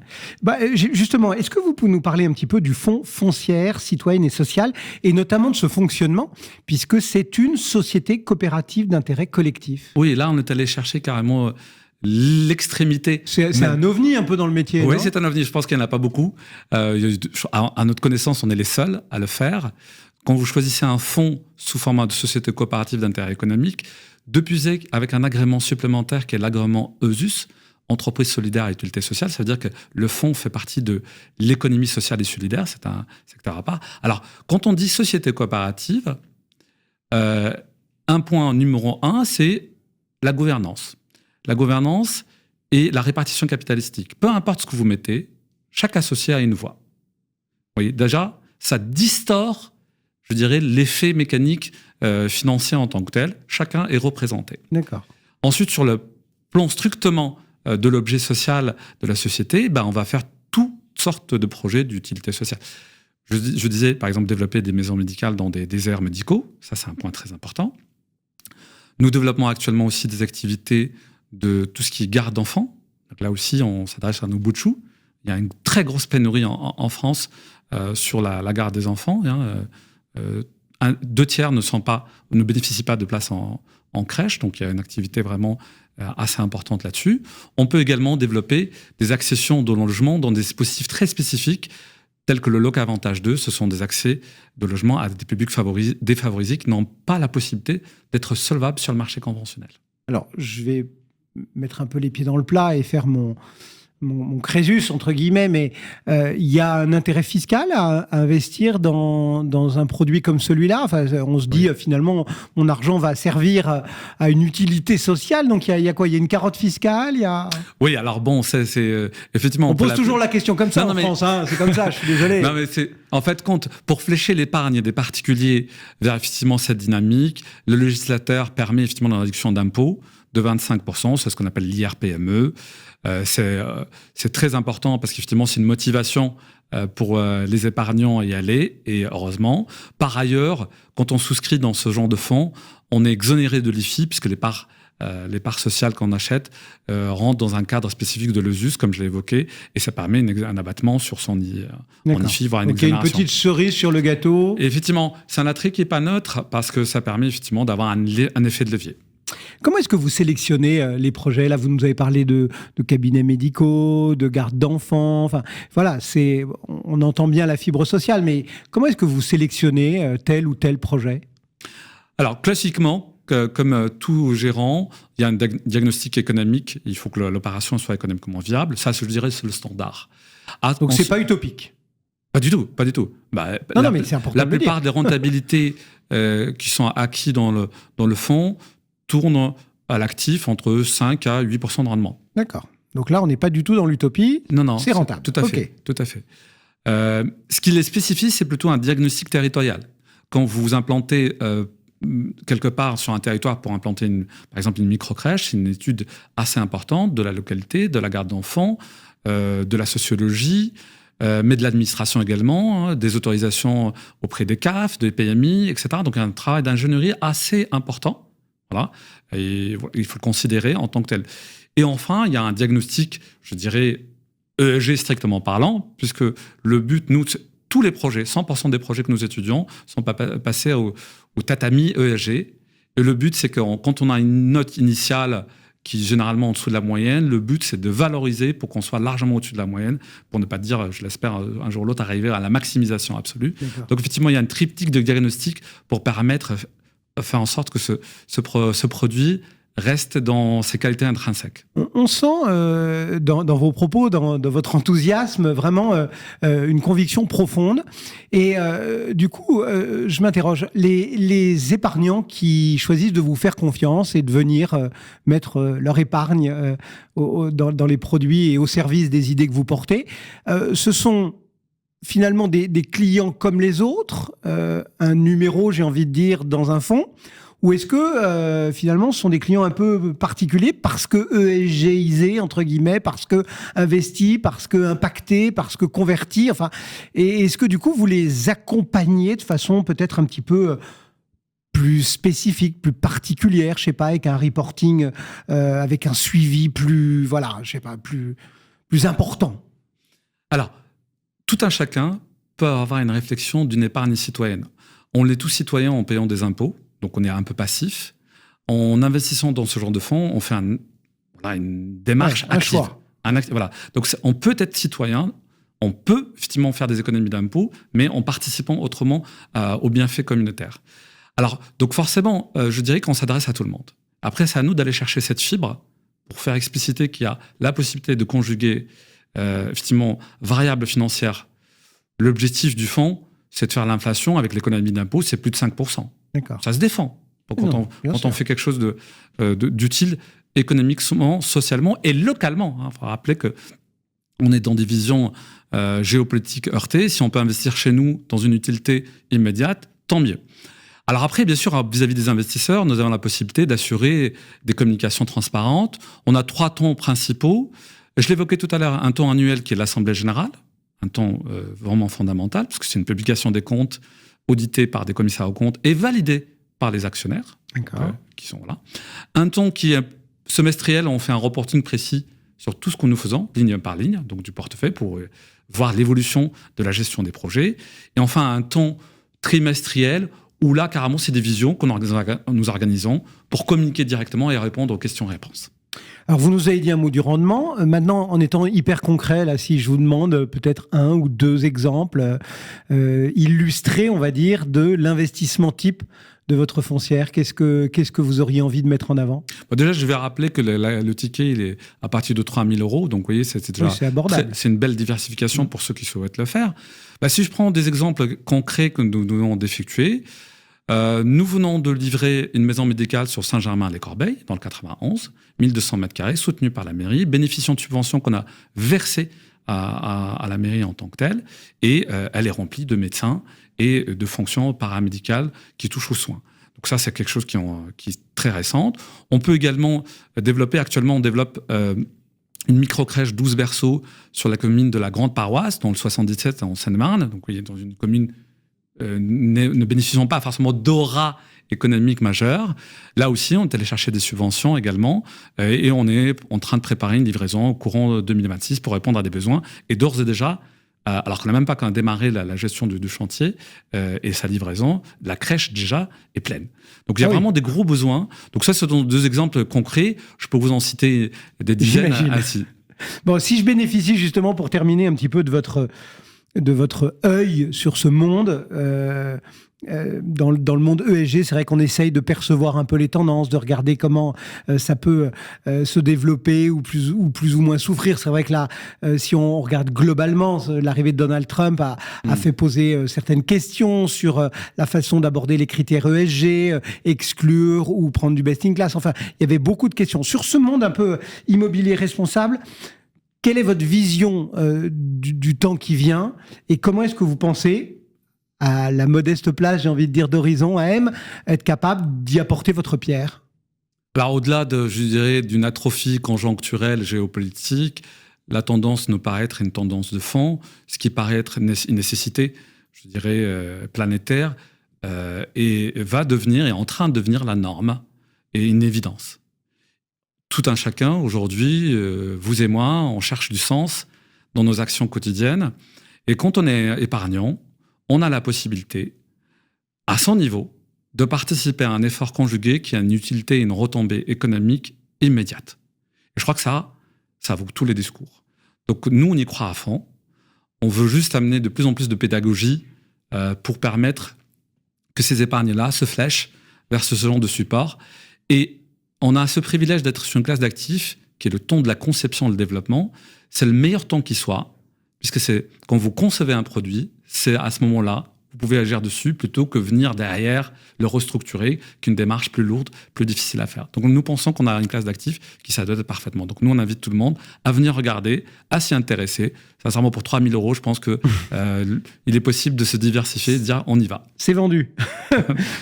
Justement, est-ce que vous pouvez nous parler un petit peu du fonds foncière, citoyenne et sociale, et notamment de ce fonctionnement, puisque c'est une société coopérative d'intérêt collectif ? Oui, là, on est allé chercher carrément l'extrémité. C'est un ovni un peu dans le métier, oui, non ? C'est un ovni, je pense qu'il n'y en a pas beaucoup. À notre connaissance, on est les seuls à le faire. Quand vous choisissez un fonds sous format de société coopérative d'intérêt économique, depuis avec un agrément supplémentaire qui est l'agrément ESUS, entreprise solidaire et utilité sociale, ça veut dire que le fonds fait partie de l'économie sociale et solidaire, c'est un secteur à part. Alors, quand on dit société coopérative, un point numéro 1, c'est la gouvernance. La gouvernance et la répartition capitalistique. Peu importe ce que vous mettez, chaque associé a une voix. Vous voyez, déjà, ça distord, je dirais, l'effet mécanique financier en tant que tel. Chacun est représenté. D'accord. Ensuite, sur le plan strictement de l'objet social de la société, on va faire toutes sortes de projets d'utilité sociale. Je disais, par exemple, développer des maisons médicales dans des déserts médicaux. Ça, c'est un point très important. Nous développons actuellement aussi des activités de tout ce qui est garde d'enfants. Donc là aussi, on s'adresse à nos bouts de chou. Il y a une très grosse pénurie en France sur la garde des enfants. 2/3 ne bénéficient pas de place en crèche, donc il y a une activité vraiment assez importante là-dessus. On peut également développer des accessions de logement dans des dispositifs très spécifiques, tels que le Loca Avantage 2. Ce sont des accès de logement à des publics défavorisés qui n'ont pas la possibilité d'être solvables sur le marché conventionnel. Alors, je vais mettre un peu les pieds dans le plat et faire mon crésus, entre guillemets, mais il y a un intérêt fiscal à investir dans un produit comme celui-là. Enfin, on se dit, finalement, mon argent va servir à une utilité sociale. Donc, il y a quoi? Il y a une carotte fiscale, Oui, alors bon, c'est effectivement... On pose toujours la question comme ça en France, hein, c'est comme ça, je suis désolé. Non, mais en fait, pour flécher l'épargne des particuliers vers effectivement cette dynamique, le législateur permet effectivement la réduction d'impôts de 25%, c'est ce qu'on appelle l'IR-PME. C'est très important parce qu'effectivement, c'est une motivation pour les épargnants à y aller, et heureusement. Par ailleurs, quand on souscrit dans ce genre de fonds, on est exonéré de l'IFI, puisque les parts sociales qu'on achète rentrent dans un cadre spécifique de l'USUS, comme je l'ai évoqué, et ça permet un abattement sur son IFI, voire une exonération. Donc il y a une petite cerise sur le gâteau. Et effectivement, c'est un attrait qui n'est pas neutre, parce que ça permet effectivement d'avoir un effet de levier. Comment est-ce que vous sélectionnez les projets? Là, vous nous avez parlé de cabinets médicaux, de garde d'enfants. Enfin, voilà, on entend bien la fibre sociale, mais comment est-ce que vous sélectionnez tel ou tel projet? Alors, classiquement, comme tout gérant, il y a un diagnostic économique. Il faut que l'opération soit économiquement viable. Ça, je dirais, c'est le standard. Donc, c'est pas utopique? Pas du tout, pas du tout. Non, mais c'est important. La plupart des rentabilités qui sont acquises dans le fonds tourne à l'actif entre 5 à 8% de rendement. D'accord. Donc là, on n'est pas du tout dans l'utopie. Non, c'est rentable. Tout à fait. Tout à fait. Ce qui les spécifie, c'est plutôt un diagnostic territorial. Quand vous vous implantez quelque part sur un territoire pour implanter, par exemple, une micro-crèche, c'est une étude assez importante de la localité, de la garde d'enfants, de la sociologie, mais de l'administration également, des autorisations auprès des CAF, des PMI, etc. Donc, un travail d'ingénierie assez important. Voilà, et il faut le considérer en tant que tel. Et enfin, il y a un diagnostic, je dirais, ESG strictement parlant, puisque le but, tous les projets, 100% des projets que nous étudions, sont passés au tatami ESG. Et le but, c'est que quand on a une note initiale qui est généralement en dessous de la moyenne, le but, c'est de valoriser pour qu'on soit largement au-dessus de la moyenne, pour ne pas dire, je l'espère, un jour ou l'autre, arriver à la maximisation absolue. D'accord. Donc, effectivement, il y a une triptyque de diagnostic pour permettre faire en sorte que ce produit reste dans ses qualités intrinsèques. On sent dans vos propos, dans votre enthousiasme, vraiment une conviction profonde. Et du coup, je m'interroge, les épargnants qui choisissent de vous faire confiance et de venir mettre leur épargne dans les produits et au service des idées que vous portez, ce sont finalement des clients comme les autres, un numéro, j'ai envie de dire, dans un fonds, ou est-ce que finalement ce sont des clients un peu particuliers parce que ESGisés, entre guillemets, parce que investis, parce que impactés, parce que convertis, enfin, et est-ce que du coup vous les accompagnez de façon peut-être un petit peu plus spécifique, plus particulière, je sais pas, avec un reporting, avec un suivi plus, voilà, je sais pas, plus important? Alors, tout un chacun peut avoir une réflexion d'une épargne citoyenne. On l'est tous citoyens en payant des impôts, donc on est un peu passif. En investissant dans ce genre de fonds, on fait une démarche active. Choix. Voilà. Donc on peut être citoyen, on peut effectivement faire des économies d'impôts, mais en participant autrement aux bienfaits communautaires. Alors, donc forcément, je dirais qu'on s'adresse à tout le monde. Après, c'est à nous d'aller chercher cette fibre pour faire expliciter qu'il y a la possibilité de conjuguer effectivement, variable financière. L'objectif du fonds, c'est de faire l'inflation avec l'économie d'impôt, c'est plus de 5%. D'accord. Ça se défend. Quand on fait quelque chose d'utile économiquement, socialement et localement. Il faut rappeler qu'on est dans des visions géopolitiques heurtées. Si on peut investir chez nous dans une utilité immédiate, tant mieux. Alors après, bien sûr, vis-à-vis des investisseurs, nous avons la possibilité d'assurer des communications transparentes. On a 3 tons principaux. Je l'évoquais tout à l'heure, un ton annuel qui est l'Assemblée générale, un temps vraiment fondamental, parce que c'est une publication des comptes auditée par des commissaires aux comptes et validée par les actionnaires qui sont là. Un temps qui est semestriel, on fait un reporting précis sur tout ce que nous faisons, ligne par ligne, donc du portefeuille, pour voir l'évolution de la gestion des projets. Et enfin, un temps trimestriel, où là, carrément, c'est des visions que nous organisons pour communiquer directement et répondre aux questions-réponses. Alors, vous nous avez dit un mot du rendement. Maintenant, en étant hyper concret, là, si je vous demande peut-être 1 ou 2 exemples illustrés, on va dire, de l'investissement type de votre foncière, qu'est-ce que vous auriez envie de mettre en avant ? Déjà, je vais rappeler que le ticket, il est à partir de 3 000 €. Donc, vous voyez, c'est déjà c'est abordable. C'est une belle diversification pour ceux qui souhaitent le faire. Si je prends des exemples concrets que nous venons d'effectuer, nous venons de livrer une maison médicale sur Saint-Germain-les-Corbeilles, dans le 91, 1200 m², soutenue par la mairie, bénéficiant de subventions qu'on a versées à la mairie en tant que telle. Et elle est remplie de médecins et de fonctions paramédicales qui touchent aux soins. Donc ça, c'est quelque chose qui est très récent. On peut également développer, actuellement, on développe une micro-crèche 12 berceaux sur la commune de la Grande Paroisse, dans le 77 en Seine-et-Marne. Donc vous voyez, dans une commune ne bénéficiant pas forcément d'aura économique majeure. Là aussi, on est allé chercher des subventions également et on est en train de préparer une livraison au courant 2026 pour répondre à des besoins. Et d'ores et déjà, alors qu'on n'a même pas quand démarré la gestion du chantier et sa livraison, la crèche déjà est pleine. Donc il y a vraiment des gros besoins. Donc ça, ce sont 2 exemples concrets. Je peux vous en citer des dizaines ainsi. Bon, si je bénéficie justement pour terminer un petit peu de votre œil sur ce monde, dans le monde ESG, c'est vrai qu'on essaye de percevoir un peu les tendances, de regarder comment ça peut se développer ou plus ou moins souffrir. C'est vrai que là, si on regarde globalement, l'arrivée de Donald Trump a fait poser certaines questions sur la façon d'aborder les critères ESG, exclure ou prendre du best in class. Enfin, il y avait beaucoup de questions. Sur ce monde un peu immobilier responsable, quelle est votre vision du temps qui vient et comment est-ce que vous pensez, à la modeste place, j'ai envie de dire, d'Horizon AM, être capable d'y apporter votre pierre ? Alors, au-delà je dirais, d'une atrophie conjoncturelle géopolitique, la tendance nous paraît être une tendance de fond, ce qui paraît être une nécessité, je dirais, planétaire, et est en train de devenir la norme et une évidence. Tout un chacun, aujourd'hui, vous et moi, on cherche du sens dans nos actions quotidiennes. Et quand on est épargnant, on a la possibilité, à son niveau, de participer à un effort conjugué qui a une utilité et une retombée économique immédiate. Et je crois que ça vaut tous les discours. Donc nous, on y croit à fond. On veut juste amener de plus en plus de pédagogie pour permettre que ces épargnes-là se flèchent vers ce genre de support. Et on a ce privilège d'être sur une classe d'actifs qui est le temps de la conception et le développement. C'est le meilleur temps qui soit, puisque c'est quand vous concevez un produit, c'est à ce moment-là, vous pouvez agir dessus plutôt que venir derrière le restructurer, qu'une démarche plus lourde, plus difficile à faire. Donc nous pensons qu'on a une classe d'actifs qui s'adapte parfaitement. Donc nous, on invite tout le monde à venir regarder, à s'y intéresser. Sincèrement, pour 3 000 €, je pense que il est possible de se diversifier et de dire on y va. C'est vendu.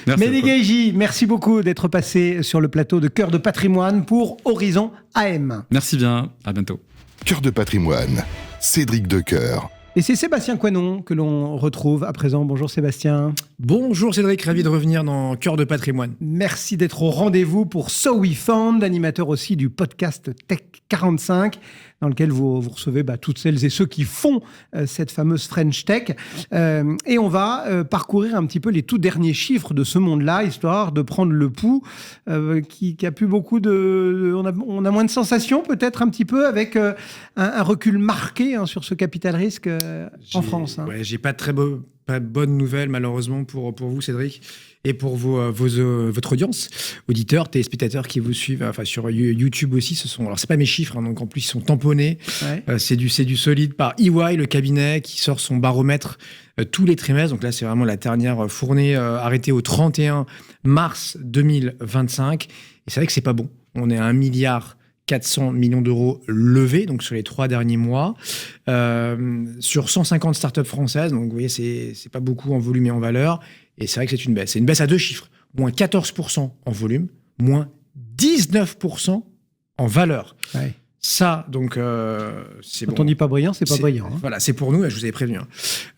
Mehdi Gueïji, merci beaucoup d'être passé sur le plateau de Cœur de Patrimoine pour Horizon AM. Merci bien, à bientôt. Cœur de Patrimoine, Cédric Decoeur. Et c'est Sébastien Coinon que l'on retrouve à présent. Bonjour Sébastien. Bonjour Cédric, ravi de revenir dans Cœur de Patrimoine. Merci d'être au rendez-vous pour So We Found, animateur aussi du podcast Tech 45, dans lequel vous recevez toutes celles et ceux qui font cette fameuse French Tech. Et on va parcourir un petit peu les tout derniers chiffres de ce monde-là, histoire de prendre le pouls, qui a plus beaucoup on a moins de sensations peut-être un petit peu, avec un recul marqué sur ce capital risque en France. Ouais, j'ai pas de bonnes nouvelles malheureusement pour vous Cédric et pour votre audience, auditeurs, téléspectateurs qui vous suivent, sur YouTube aussi. Alors c'est pas mes chiffres, donc en plus ils sont tamponnés. Ouais. C'est du solide par EY, le cabinet qui sort son baromètre tous les trimestres. Donc là c'est vraiment la dernière fournée arrêtée au 31 mars 2025. Et c'est vrai que c'est pas bon. On est à 1,4 milliard d'euros levés, donc sur les 3 derniers mois, sur 150 startups françaises. Donc vous voyez, c'est pas beaucoup en volume et en valeur. Et c'est vrai que c'est une baisse. C'est une baisse à 2 chiffres. Moins 14% en volume, moins 19% en valeur. Ouais. Ça, donc, c'est Quand bon. on dit pas brillant, c'est pas brillant. Hein. Voilà, c'est pour nous, je vous avais prévenu.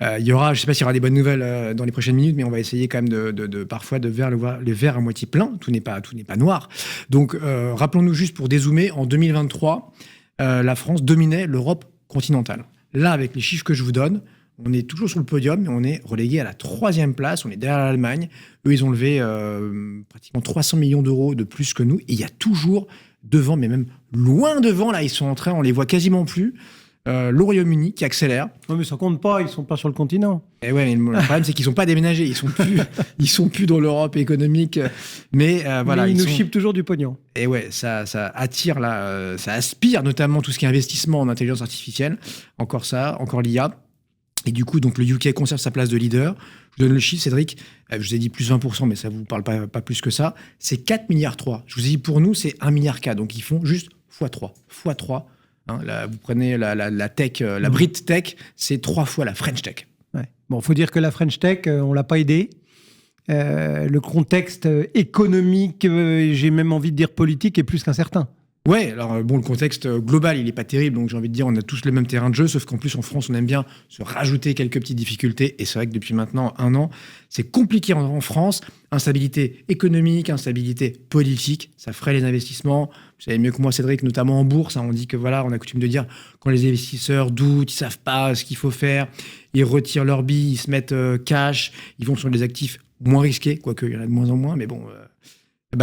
Il y aura, je ne sais pas s'il y aura des bonnes nouvelles dans les prochaines minutes, mais on va essayer quand même parfois de voir le verre à moitié plein. Tout n'est pas noir. Donc, rappelons-nous juste pour dézoomer, en 2023, la France dominait l'Europe continentale. Là, avec les chiffres que je vous donne, on est toujours sur le podium, mais on est relégué à la 3e place. On est derrière l'Allemagne. Eux, ils ont levé pratiquement 300 millions d'euros de plus que nous. Et il y a toujours devant, mais même loin devant, là, ils sont en train, on les voit quasiment plus. Le Royaume-Uni qui accélère. Non, mais ça compte pas, ils sont pas sur le continent. Et ouais, mais le problème, c'est qu'ils sont pas déménagés. Ils sont plus dans l'Europe économique. Mais voilà. Mais ils nous chipent toujours du pognon. Et ouais, ça attire, là, ça aspire notamment tout ce qui est investissement en intelligence artificielle. Encore l'IA. Et du coup, donc, le UK conserve sa place de leader. Je vous donne le chiffre, Cédric. Je vous ai dit plus 20%, mais ça ne vous parle pas plus que ça. C'est 4,3 milliards. Je vous ai dit, pour nous, c'est 1,4 milliard. Donc, ils font juste x3. x3. Hein, là, vous prenez la tech, la Brit Tech, c'est 3 fois la French Tech. Ouais. Bon, il faut dire que la French Tech, on ne l'a pas aidée. Le contexte économique, j'ai même envie de dire politique, est plus qu'incertain. Ouais, alors bon, le contexte global, il n'est pas terrible, donc j'ai envie de dire, on a tous le même terrain de jeu, sauf qu'en plus, en France, on aime bien se rajouter quelques petites difficultés, et c'est vrai que depuis maintenant 1 an, c'est compliqué en France, instabilité économique, instabilité politique, ça ferait les investissements, vous savez mieux que moi, Cédric, notamment en bourse, hein, on dit que voilà, on a coutume de dire, quand les investisseurs doutent, ils savent pas ce qu'il faut faire, ils retirent leur billes, ils se mettent cash, ils vont sur des actifs moins risqués, quoique il y en a de moins en moins, mais bon...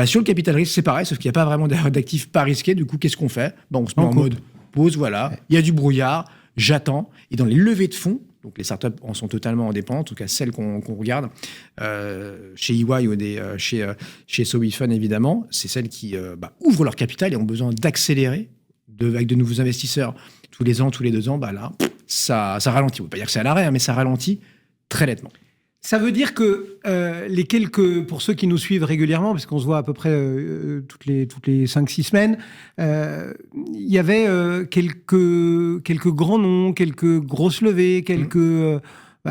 sur le capital risque, c'est pareil, sauf qu'il n'y a pas vraiment d'actifs pas risqués. Du coup, qu'est-ce qu'on fait ? On se met en mode pause, voilà. Ouais. Il y a du brouillard, j'attends. Et dans les levées de fonds, donc les startups en sont totalement indépendantes, en tout cas celles qu'on regarde, chez EY ou chez Sowifun évidemment, c'est celles qui ouvrent leur capital et ont besoin d'accélérer avec de nouveaux investisseurs tous les ans, tous les 2 ans. Là, ça ralentit. On ne veut pas dire que c'est à l'arrêt, mais ça ralentit très nettement. Ça veut dire que pour ceux qui nous suivent régulièrement, parce qu'on se voit à peu près toutes les 5-6 semaines, il y avait quelques grands noms, quelques grosses levées,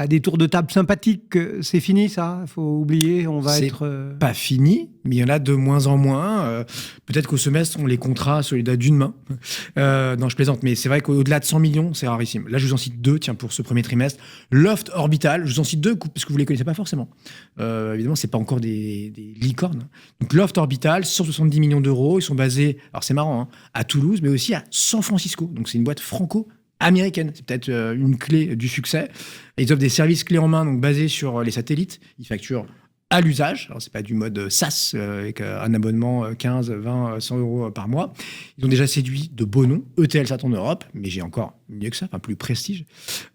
des tours de table sympathiques. C'est fini, ça ? Il faut oublier, on va être... pas fini, mais il y en a de moins en moins. Peut-être qu'au semestre, on les comptera sur les dates d'une main. Non, je plaisante, mais c'est vrai qu'au-delà de 100 millions, c'est rarissime. Là, je vous en cite 2, pour ce premier trimestre. Loft Orbital, je vous en cite 2, parce que vous ne les connaissez pas forcément. Évidemment, ce n'est pas encore des licornes. Donc, Loft Orbital, 170 millions d'euros. Ils sont basés, alors c'est marrant, à Toulouse, mais aussi à San Francisco. Donc, c'est une boîte franco-américaine. C'est peut-être une clé du succès. Et ils offrent des services clés en main, donc basés sur les satellites. Ils facturent à l'usage. Alors, c'est pas du mode SaaS avec un abonnement 15, 20, 100 euros par mois. Ils ont déjà séduit de beaux noms. Eutelsat en Europe, mais j'ai encore mieux que ça, plus prestige.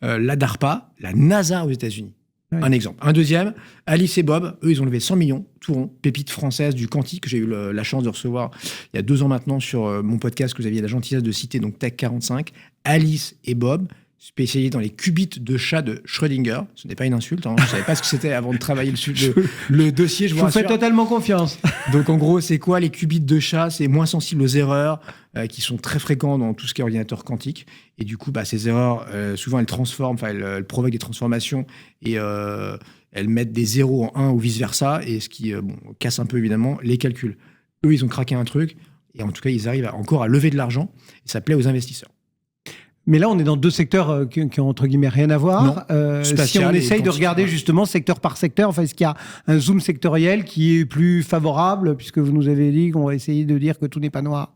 La DARPA, la NASA aux États-Unis. Ouais. Un exemple. Un deuxième, Alice et Bob, eux, ils ont levé 100 millions, tout rond, pépite française du quantique, que j'ai eu la chance de recevoir il y a 2 ans maintenant sur mon podcast que vous aviez la gentillesse de citer, donc Tech 45. Alice et Bob, spécialisé dans les qubits de chat de Schrödinger. Ce n'est pas une insulte, hein. Je ne savais pas ce que c'était avant de travailler le dossier, je vous rassure. Je vous fais totalement confiance. Donc en gros, c'est quoi les qubits de chat ? C'est moins sensible aux erreurs qui sont très fréquentes dans tout ce qui est ordinateur quantique. Et du coup, ces erreurs, souvent, elles transforment, elles provoquent des transformations et elles mettent des 0 en 1 ou vice-versa, et ce qui casse un peu évidemment les calculs. Eux, ils ont craqué un truc, et en tout cas, ils arrivent encore à lever de l'argent, et ça plaît aux investisseurs. Mais là, on est dans 2 secteurs qui ont entre guillemets rien à voir. Si on essaye de regarder justement secteur par secteur, est-ce qu'il y a un zoom sectoriel qui est plus favorable, puisque vous nous avez dit qu'on va essayer de dire que tout n'est pas noir ?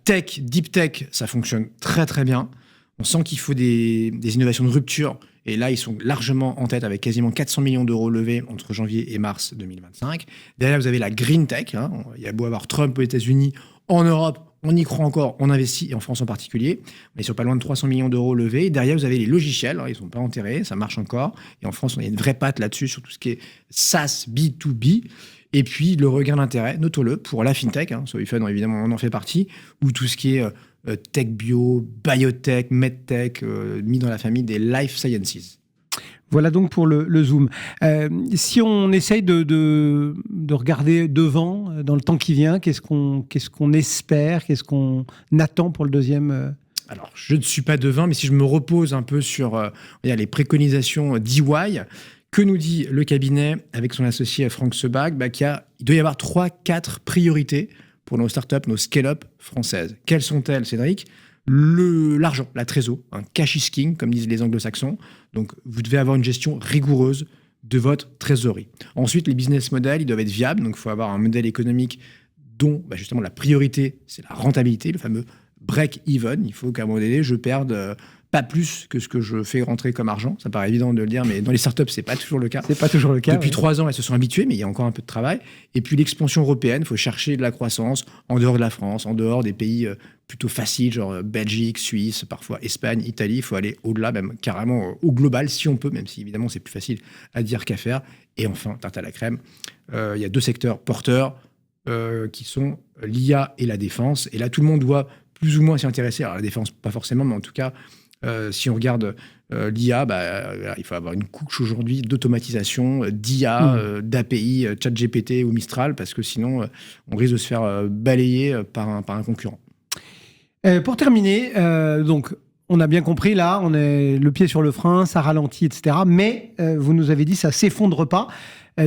Tech, deep tech, ça fonctionne très très bien. On sent qu'il faut des innovations de rupture. Et là, ils sont largement en tête avec quasiment 400 millions d'euros levés entre janvier et mars 2025. Derrière, vous avez la green tech. Il y a beau avoir Trump aux États-Unis, en Europe, on y croit encore, on investit, et en France en particulier. On est sur pas loin de 300 millions d'euros levés. Et derrière, vous avez les logiciels. Ils ne sont pas enterrés, ça marche encore. Et en France, on a une vraie patte là-dessus sur tout ce qui est SaaS, B2B. Et puis, le regain d'intérêt, notons-le, pour la fintech. Sowifun, évidemment, on en fait partie. Ou tout ce qui est tech bio, biotech, medtech, mis dans la famille des life sciences. Voilà donc pour le zoom. Si on essaye de regarder devant, dans le temps qui vient, qu'est-ce qu'on espère, qu'est-ce qu'on attend pour le deuxième Alors, je ne suis pas devin, mais si je me repose un peu sur les préconisations d'EY, que nous dit le cabinet avec son associé Franck Sebag, il doit y avoir 3-4 priorités pour nos startups, nos scale-up françaises. Quelles sont-elles, Cédric ? l'argent, la trésor, un cash is king, comme disent les anglo-saxons. Donc, vous devez avoir une gestion rigoureuse de votre trésorerie. Ensuite, les business models, ils doivent être viables. Donc, il faut avoir un modèle économique dont, justement, la priorité, c'est la rentabilité, le fameux break-even. Il faut qu'à un moment donné, je perde pas plus que ce que je fais rentrer comme argent. Ça paraît évident de le dire, mais dans les startups, c'est pas toujours le cas. C'est pas toujours le cas. Depuis 3 ans, elles se sont habituées, mais il y a encore un peu de travail. Et puis l'expansion européenne, il faut chercher de la croissance en dehors de la France, en dehors des pays plutôt faciles, genre Belgique, Suisse, parfois Espagne, Italie. Il faut aller au-delà, même carrément au global, si on peut, même si évidemment c'est plus facile à dire qu'à faire. Et enfin, tarte à la crème, il y a 2 secteurs porteurs qui sont l'IA et la défense. Et là, tout le monde doit plus ou moins s'y intéresser. Alors la défense, pas forcément, mais en tout cas, si on regarde l'IA, il faut avoir une couche aujourd'hui d'automatisation, d'IA, d'API, ChatGPT ou Mistral, parce que sinon, on risque de se faire balayer par un concurrent. Pour terminer, donc, on a bien compris, là, on est le pied sur le frein, ça ralentit, etc. Mais vous nous avez dit, ça ne s'effondre pas.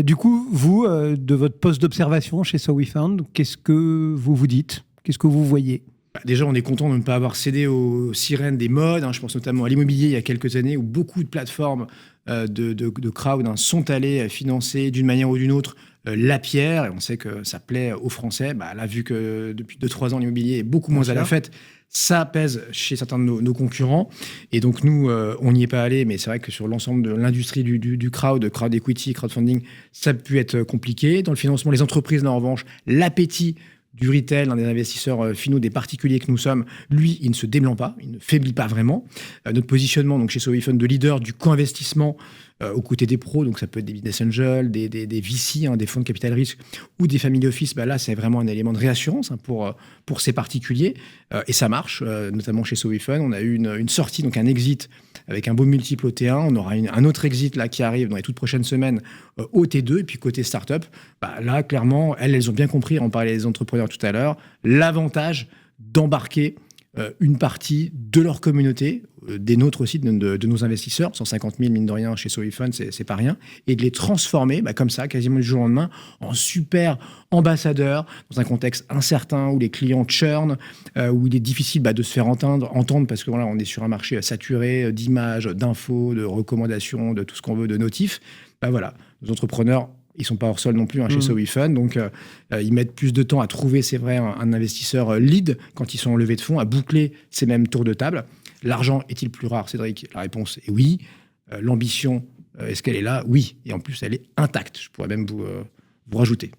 Du coup, vous, de votre poste d'observation chez SoWeFound, qu'est-ce que vous vous dites ? Qu'est-ce que vous voyez ? Déjà, on est content de ne pas avoir cédé aux sirènes des modes. Je pense notamment à l'immobilier il y a quelques années où beaucoup de plateformes de crowd sont allées financer d'une manière ou d'une autre la pierre. Et on sait que ça plaît aux Français. Là, vu que depuis 2-3 ans, l'immobilier est beaucoup moins à la fête, ça pèse chez certains de nos concurrents. Et donc, nous, on n'y est pas allé. Mais c'est vrai que sur l'ensemble de l'industrie du crowd equity, crowdfunding, ça a pu être compliqué. Dans le financement, les entreprises, là, en revanche, l'appétit du retail, des investisseurs finaux, des particuliers que nous sommes, lui, il ne se déblanc pas, il ne faiblit pas vraiment. Notre positionnement donc chez SoWeFound de leader du co-investissement aux côtés des pros, donc ça peut être des business angels, des VC, des fonds de capital risque ou des family office, là c'est vraiment un élément de réassurance pour ces particuliers et ça marche, notamment chez SoWeFound. On a eu une sortie, donc un exit avec un beau multiple au T1, on aura un autre exit là qui arrive dans les toutes prochaines semaines au T2 et puis côté startup, là clairement elles ont bien compris, on parlait des entrepreneurs tout à l'heure, l'avantage d'embarquer une partie de leur communauté, des nôtres aussi, de nos investisseurs, 150 000 mine de rien chez SoWeFound, c'est pas rien, et de les transformer comme ça, quasiment du jour au lendemain, en super ambassadeurs, dans un contexte incertain où les clients churn, où il est difficile de se faire entendre parce que voilà, on est sur un marché saturé d'images, d'infos, de recommandations, de tout ce qu'on veut, de notifs. Voilà, nos entrepreneurs, ils sont pas hors sol non plus chez SoWeFound, donc ils mettent plus de temps à trouver, c'est vrai, un investisseur lead quand ils sont en levée de fonds, à boucler ces mêmes tours de table. L'argent est-il plus rare, Cédric ? La réponse est oui. L'ambition, est-ce qu'elle est là ? Oui. Et en plus, elle est intacte. Je pourrais même vous rajouter.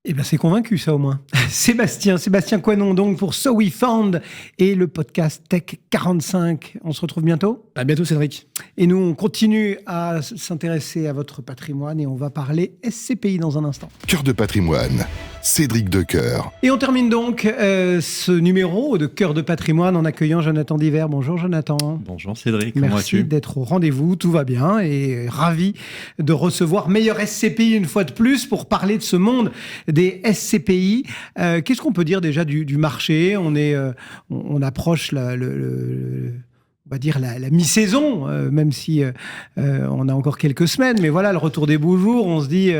Eh bien, c'est convaincu, ça, au moins. Sébastien Coinon, donc, pour SoWeFound et le podcast Tech 45. On se retrouve bientôt ? À bientôt, Cédric. Et nous, on continue à s'intéresser à votre patrimoine et on va parler SCPI dans un instant. Cœur de patrimoine, Cédric Decoeur. Et on termine donc ce numéro de Cœur de patrimoine en accueillant Jonathan Diver. Bonjour, Jonathan. Bonjour, Cédric. Comment vas-tu ? Merci d'être au rendez-vous. Tout va bien et ravi de recevoir Meilleur SCPI une fois de plus pour parler de ce monde des SCPI. Qu'est-ce qu'on peut dire déjà du marché ? On approche on va dire la mi-saison, même si on a encore quelques semaines. Mais voilà, le retour des beaux jours, on se dit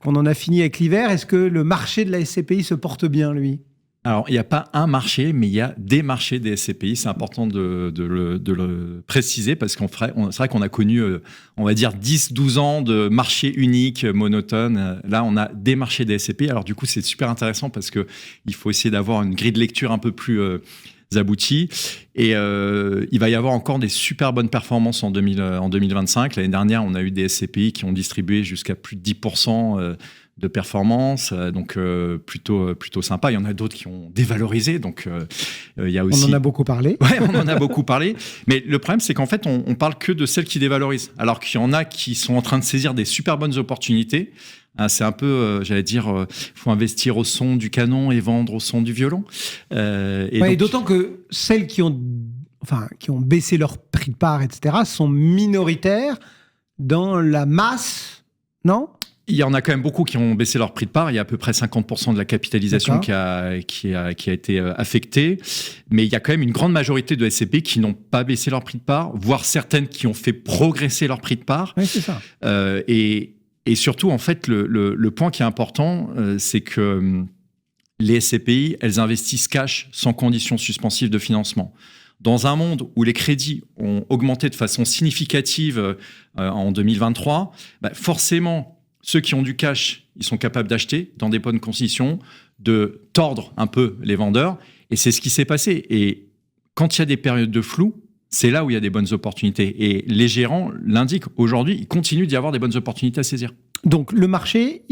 qu'on en a fini avec l'hiver. Est-ce que le marché de la SCPI se porte bien, lui ? Alors, il n'y a pas un marché, mais il y a des marchés des SCPI. C'est important de le préciser parce c'est vrai qu'on a connu, on va dire, 10-12 ans de marché unique, monotone. Là, on a des marchés des SCPI. Alors, du coup, c'est super intéressant parce qu'il faut essayer d'avoir une grille de lecture un peu plus aboutie. Et il va y avoir encore des super bonnes performances en 2025. L'année dernière, on a eu des SCPI qui ont distribué jusqu'à plus de 10% de performance, donc plutôt sympa. Il y en a d'autres qui ont dévalorisé, donc il y a aussi... On en a beaucoup parlé. Ouais, on en a beaucoup parlé. Mais le problème, c'est qu'en fait, on parle que de celles qui dévalorisent, alors qu'il y en a qui sont en train de saisir des super bonnes opportunités. C'est un peu, j'allais dire, faut investir au son du canon et vendre au son du violon. Et d'autant que celles qui ont baissé leur prix de part, etc., sont minoritaires dans la masse, non ? Il y en a quand même beaucoup qui ont baissé leur prix de part. Il y a à peu près 50% de la capitalisation qui a été affectée. Mais il y a quand même une grande majorité de SCPI qui n'ont pas baissé leur prix de part, voire certaines qui ont fait progresser leur prix de part. Oui, c'est ça. Et surtout, en fait, le point qui est important, c'est que les SCPI, elles investissent cash sans condition suspensive de financement. Dans un monde où les crédits ont augmenté de façon significative en 2023, forcément, ceux qui ont du cash, ils sont capables d'acheter dans des bonnes conditions, de tordre un peu les vendeurs. Et c'est ce qui s'est passé. Et quand il y a des périodes de flou, c'est là où il y a des bonnes opportunités. Et les gérants l'indiquent. Aujourd'hui, il continue d'y avoir des bonnes opportunités à saisir. Donc le marché,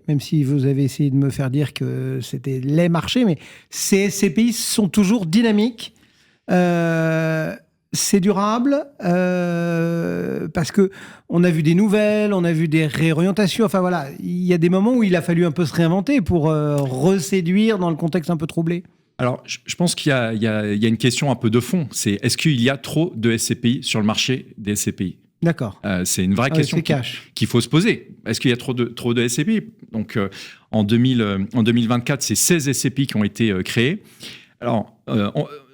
même si vous avez essayé de me faire dire que c'était les marchés, mais ces SCPI sont toujours dynamiques. C'est durable parce que on a vu des nouvelles, on a vu des réorientations. Enfin voilà, il y a des moments où il a fallu un peu se réinventer pour reséduire dans le contexte un peu troublé. Alors, je pense qu'il y a une question un peu de fond. C'est est-ce qu'il y a trop de SCPI sur le marché des SCPI ? D'accord. C'est une vraie question qu'il faut se poser. Est-ce qu'il y a trop de SCPI ? Donc, en 2024, c'est 16 SCPI qui ont été créés. Alors,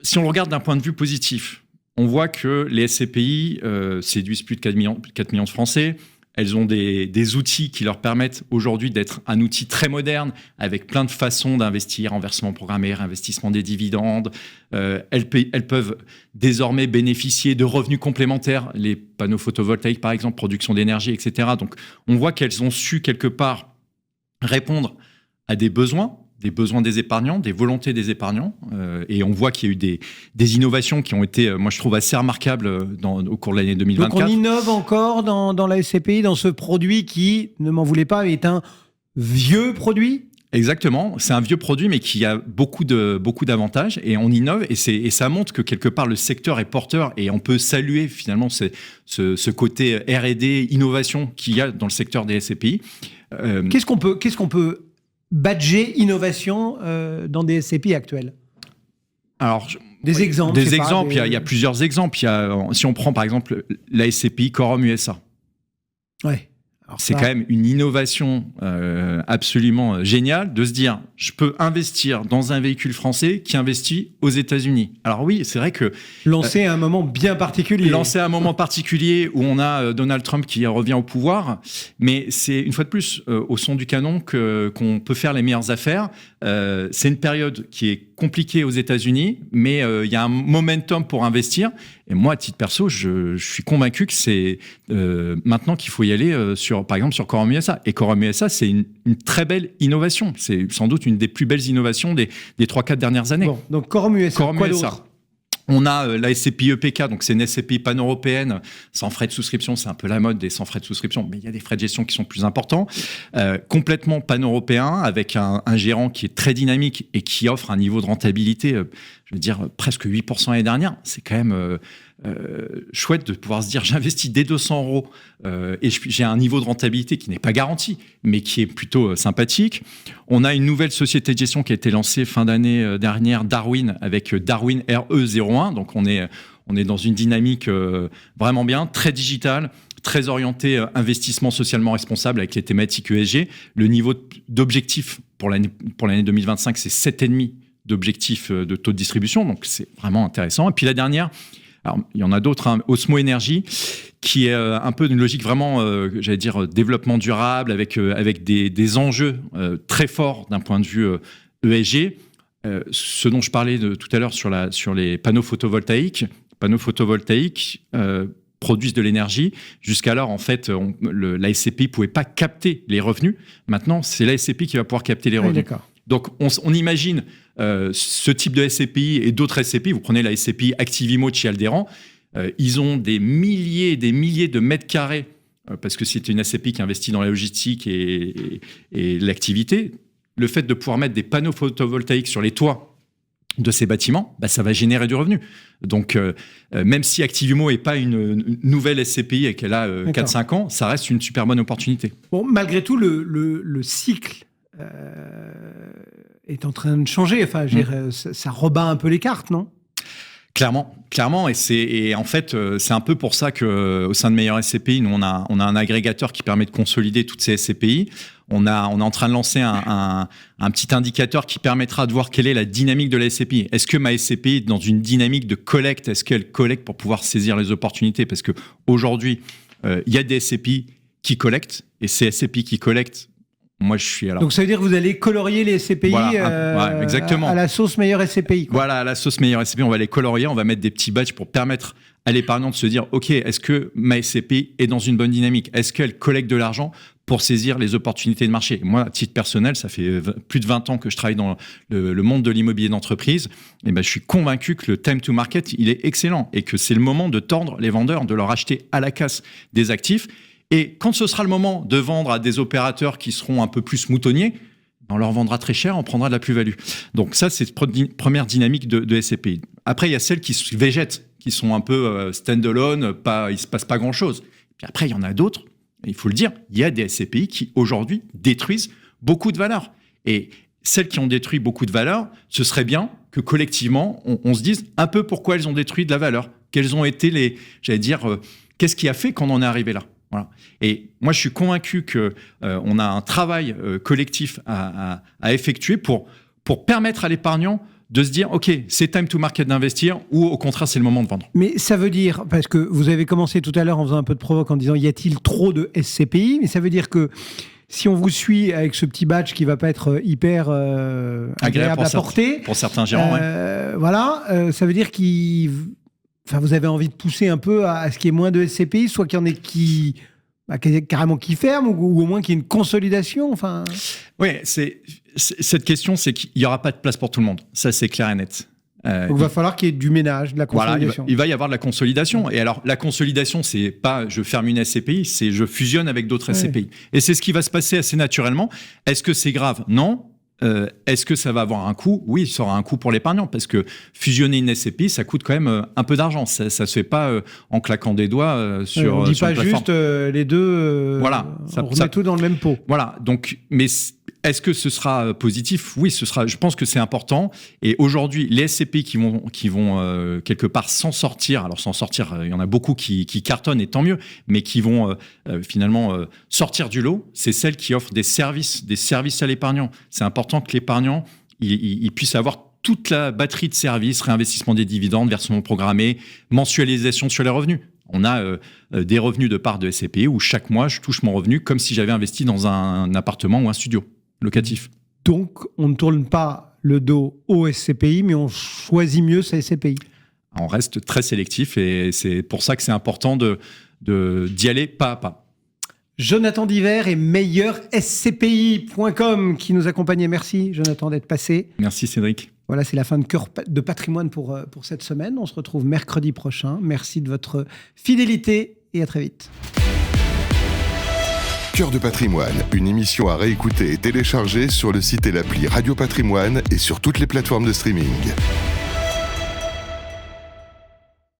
si on le regarde d'un point de vue positif, on voit que les SCPI séduisent plus de 4 millions de Français. Elles ont des outils qui leur permettent aujourd'hui d'être un outil très moderne, avec plein de façons d'investir, en versement programmé, investissement des dividendes. Elles peuvent désormais bénéficier de revenus complémentaires, les panneaux photovoltaïques par exemple, production d'énergie, etc. Donc on voit qu'elles ont su quelque part répondre à des besoins des épargnants, des volontés des épargnants. Et on voit qu'il y a eu des innovations qui ont été, moi je trouve, assez remarquables au cours de l'année 2024. Donc on innove encore dans la SCPI, dans ce produit qui, ne m'en voulez pas, est un vieux produit ? Exactement, c'est un vieux produit mais qui a beaucoup d'avantages et on innove et ça montre que quelque part le secteur est porteur et on peut saluer finalement ce côté R&D, innovation qu'il y a dans le secteur des SCPI. Qu'est-ce qu'on peut badger innovation dans des SCPI actuels? Alors, des exemples. Il y a plusieurs exemples. Si on prend par exemple la SCPI Quorum USA. Ouais. C'est quand même une innovation absolument géniale de se dire je peux investir dans un véhicule français qui investit aux États-Unis. Alors oui, c'est vrai que lancé à un moment bien particulier. Lancé à un moment particulier où on a Donald Trump qui revient au pouvoir, mais c'est une fois de plus au son du canon qu'on peut faire les meilleures affaires. C'est une période qui est compliquée aux États-Unis, mais il y a un momentum pour investir. Et moi, à titre perso, je suis convaincu que c'est maintenant qu'il faut y aller par exemple sur Quorum USA. Et Quorum USA, c'est une très belle innovation. C'est sans doute une des plus belles innovations des 3-4 dernières années. Bon, donc Quorum USA, quoi d'autre ? On a la SCPI EPK, donc c'est une SCPI pan-européenne, sans frais de souscription, c'est un peu la mode des sans frais de souscription, mais il y a des frais de gestion qui sont plus importants. Complètement pan-européen, avec un gérant qui est très dynamique et qui offre un niveau de rentabilité, je veux dire, presque 8% l'année dernière. C'est quand même chouette de pouvoir se dire j'investis dès 200 € et j'ai un niveau de rentabilité qui n'est pas garanti, mais qui est plutôt sympathique. On a une nouvelle société de gestion qui a été lancée fin d'année dernière, Darwin, avec Darwin RE01. Donc on est dans une dynamique vraiment bien, très digitale, très orientée investissement socialement responsable avec les thématiques ESG. Le niveau d'objectif pour l'année 2025, c'est 7,5 d'objectif de taux de distribution. Donc c'est vraiment intéressant. Et puis la dernière, alors, il y en a d'autres, Osmo Energy, qui est un peu une logique vraiment, j'allais dire, développement durable, avec des enjeux très forts d'un point de vue ESG. Ce dont je parlais tout à l'heure sur les panneaux photovoltaïques. Panneaux photovoltaïques produisent de l'énergie. Jusqu'alors, en fait, la SCPI ne pouvait pas capter les revenus. Maintenant, c'est la SCPI qui va pouvoir capter les revenus. D'accord. Donc, on imagine ce type de SCPI et d'autres SCPI. Vous prenez la SCPI Activimo de chez Alderan. Ils ont des milliers de mètres carrés parce que c'est une SCPI qui investit dans la logistique et l'activité. Le fait de pouvoir mettre des panneaux photovoltaïques sur les toits de ces bâtiments, ça va générer du revenu. Donc, même si Activimo n'est pas une nouvelle SCPI et qu'elle a 4-5 ans, ça reste une super bonne opportunité. Bon, malgré tout, le cycle est en train de changer. Enfin, ça rebat un peu les cartes, non ? Clairement. Et en fait, c'est un peu pour ça qu'au sein de Meilleur SCPI, nous, on a un agrégateur qui permet de consolider toutes ces SCPI. On est en train de lancer un petit indicateur qui permettra de voir quelle est la dynamique de la SCPI. Est-ce que ma SCPI est dans une dynamique de collecte ? Est-ce qu'elle collecte pour pouvoir saisir les opportunités ? Parce qu'aujourd'hui, il y a des SCPI qui collectent, et ces SCPI qui collectent, Moi, je suis alors. Donc ça veut dire que vous allez colorier les SCPI Voilà, exactement. à la sauce meilleure SCPI. Quoi. Voilà, à la sauce meilleure SCPI, on va les colorier, on va mettre des petits badges pour permettre à l'épargnant de se dire, OK, est-ce que ma SCPI est dans une bonne dynamique? Est-ce qu'elle collecte de l'argent pour saisir les opportunités de marché? Moi, à titre personnel, ça fait plus de 20 ans que je travaille dans le monde de l'immobilier d'entreprise. Et ben, je suis convaincu que le time to market, il est excellent et que c'est le moment de tordre les vendeurs, de leur acheter à la casse des actifs. Et quand ce sera le moment de vendre à des opérateurs qui seront un peu plus moutonniers, on leur vendra très cher, on prendra de la plus-value. Donc ça, c'est première dynamique de SCPI. Après, il y a celles qui se végètent, qui sont un peu stand-alone, il ne se passe pas grand-chose. Puis après, il y en a d'autres, il faut le dire, il y a des SCPI qui, aujourd'hui, détruisent beaucoup de valeur. Et celles qui ont détruit beaucoup de valeur, ce serait bien que collectivement, on se dise un peu pourquoi elles ont détruit de la valeur. Quels ont été qu'est-ce qui a fait qu'on en est arrivé là? Voilà. Et moi, je suis convaincu qu'on a un travail collectif à effectuer pour permettre à l'épargnant de se dire, OK, c'est time to market d'investir ou au contraire, c'est le moment de vendre. Mais ça veut dire, parce que vous avez commencé tout à l'heure en faisant un peu de provoque en disant, y a-t-il trop de SCPI? Mais ça veut dire que si on vous suit avec ce petit badge qui va pas être hyper agréable à porter... Pour certains gérants, voilà, ça veut dire vous avez envie de pousser un peu à ce qu'il y ait moins de SCPI, soit qu'il y en ait carrément qui ferment, ou au moins qu'il y ait une consolidation. Enfin. Oui, cette question, c'est qu'il n'y aura pas de place pour tout le monde. Ça, c'est clair et net. Donc il va falloir qu'il y ait du ménage, de la consolidation. Voilà, il va y avoir de la consolidation. Et alors, la consolidation, c'est pas je ferme une SCPI, c'est je fusionne avec d'autres SCPI. Et c'est ce qui va se passer assez naturellement. Est-ce que c'est grave? Non. Est-ce que ça va avoir un coût? Oui, ça aura un coût pour l'épargnant parce que fusionner une SCPI, ça coûte quand même un peu d'argent. Ça ne se fait pas en claquant des doigts sur. On ne dit pas juste les deux. Voilà, on remet tout dans le même pot. Voilà. Donc, mais est-ce que ce sera positif? Oui, je pense que c'est important. Et aujourd'hui, les SCPI qui vont quelque part s'en sortir. Alors s'en sortir, il y en a beaucoup qui cartonnent et tant mieux, mais qui vont finalement sortir du lot. C'est celles qui offrent des services à l'épargnant. C'est important que l'épargnant il puisse avoir toute la batterie de services, réinvestissement des dividendes, versement programmé, mensualisation sur les revenus. On a des revenus de part de SCPI où chaque mois, je touche mon revenu comme si j'avais investi dans un appartement ou un studio locatif. Donc, on ne tourne pas le dos au SCPI, mais on choisit mieux sa SCPI. On reste très sélectif et c'est pour ça que c'est important d'y aller pas à pas. Jonathan Diver et meilleurscpi.com qui nous accompagnait. Merci Jonathan d'être passé. Merci Cédric. Voilà, c'est la fin de Cœur de Patrimoine pour cette semaine. On se retrouve mercredi prochain. Merci de votre fidélité et à très vite. Cœur de Patrimoine, une émission à réécouter et télécharger sur le site et l'appli Radio Patrimoine et sur toutes les plateformes de streaming.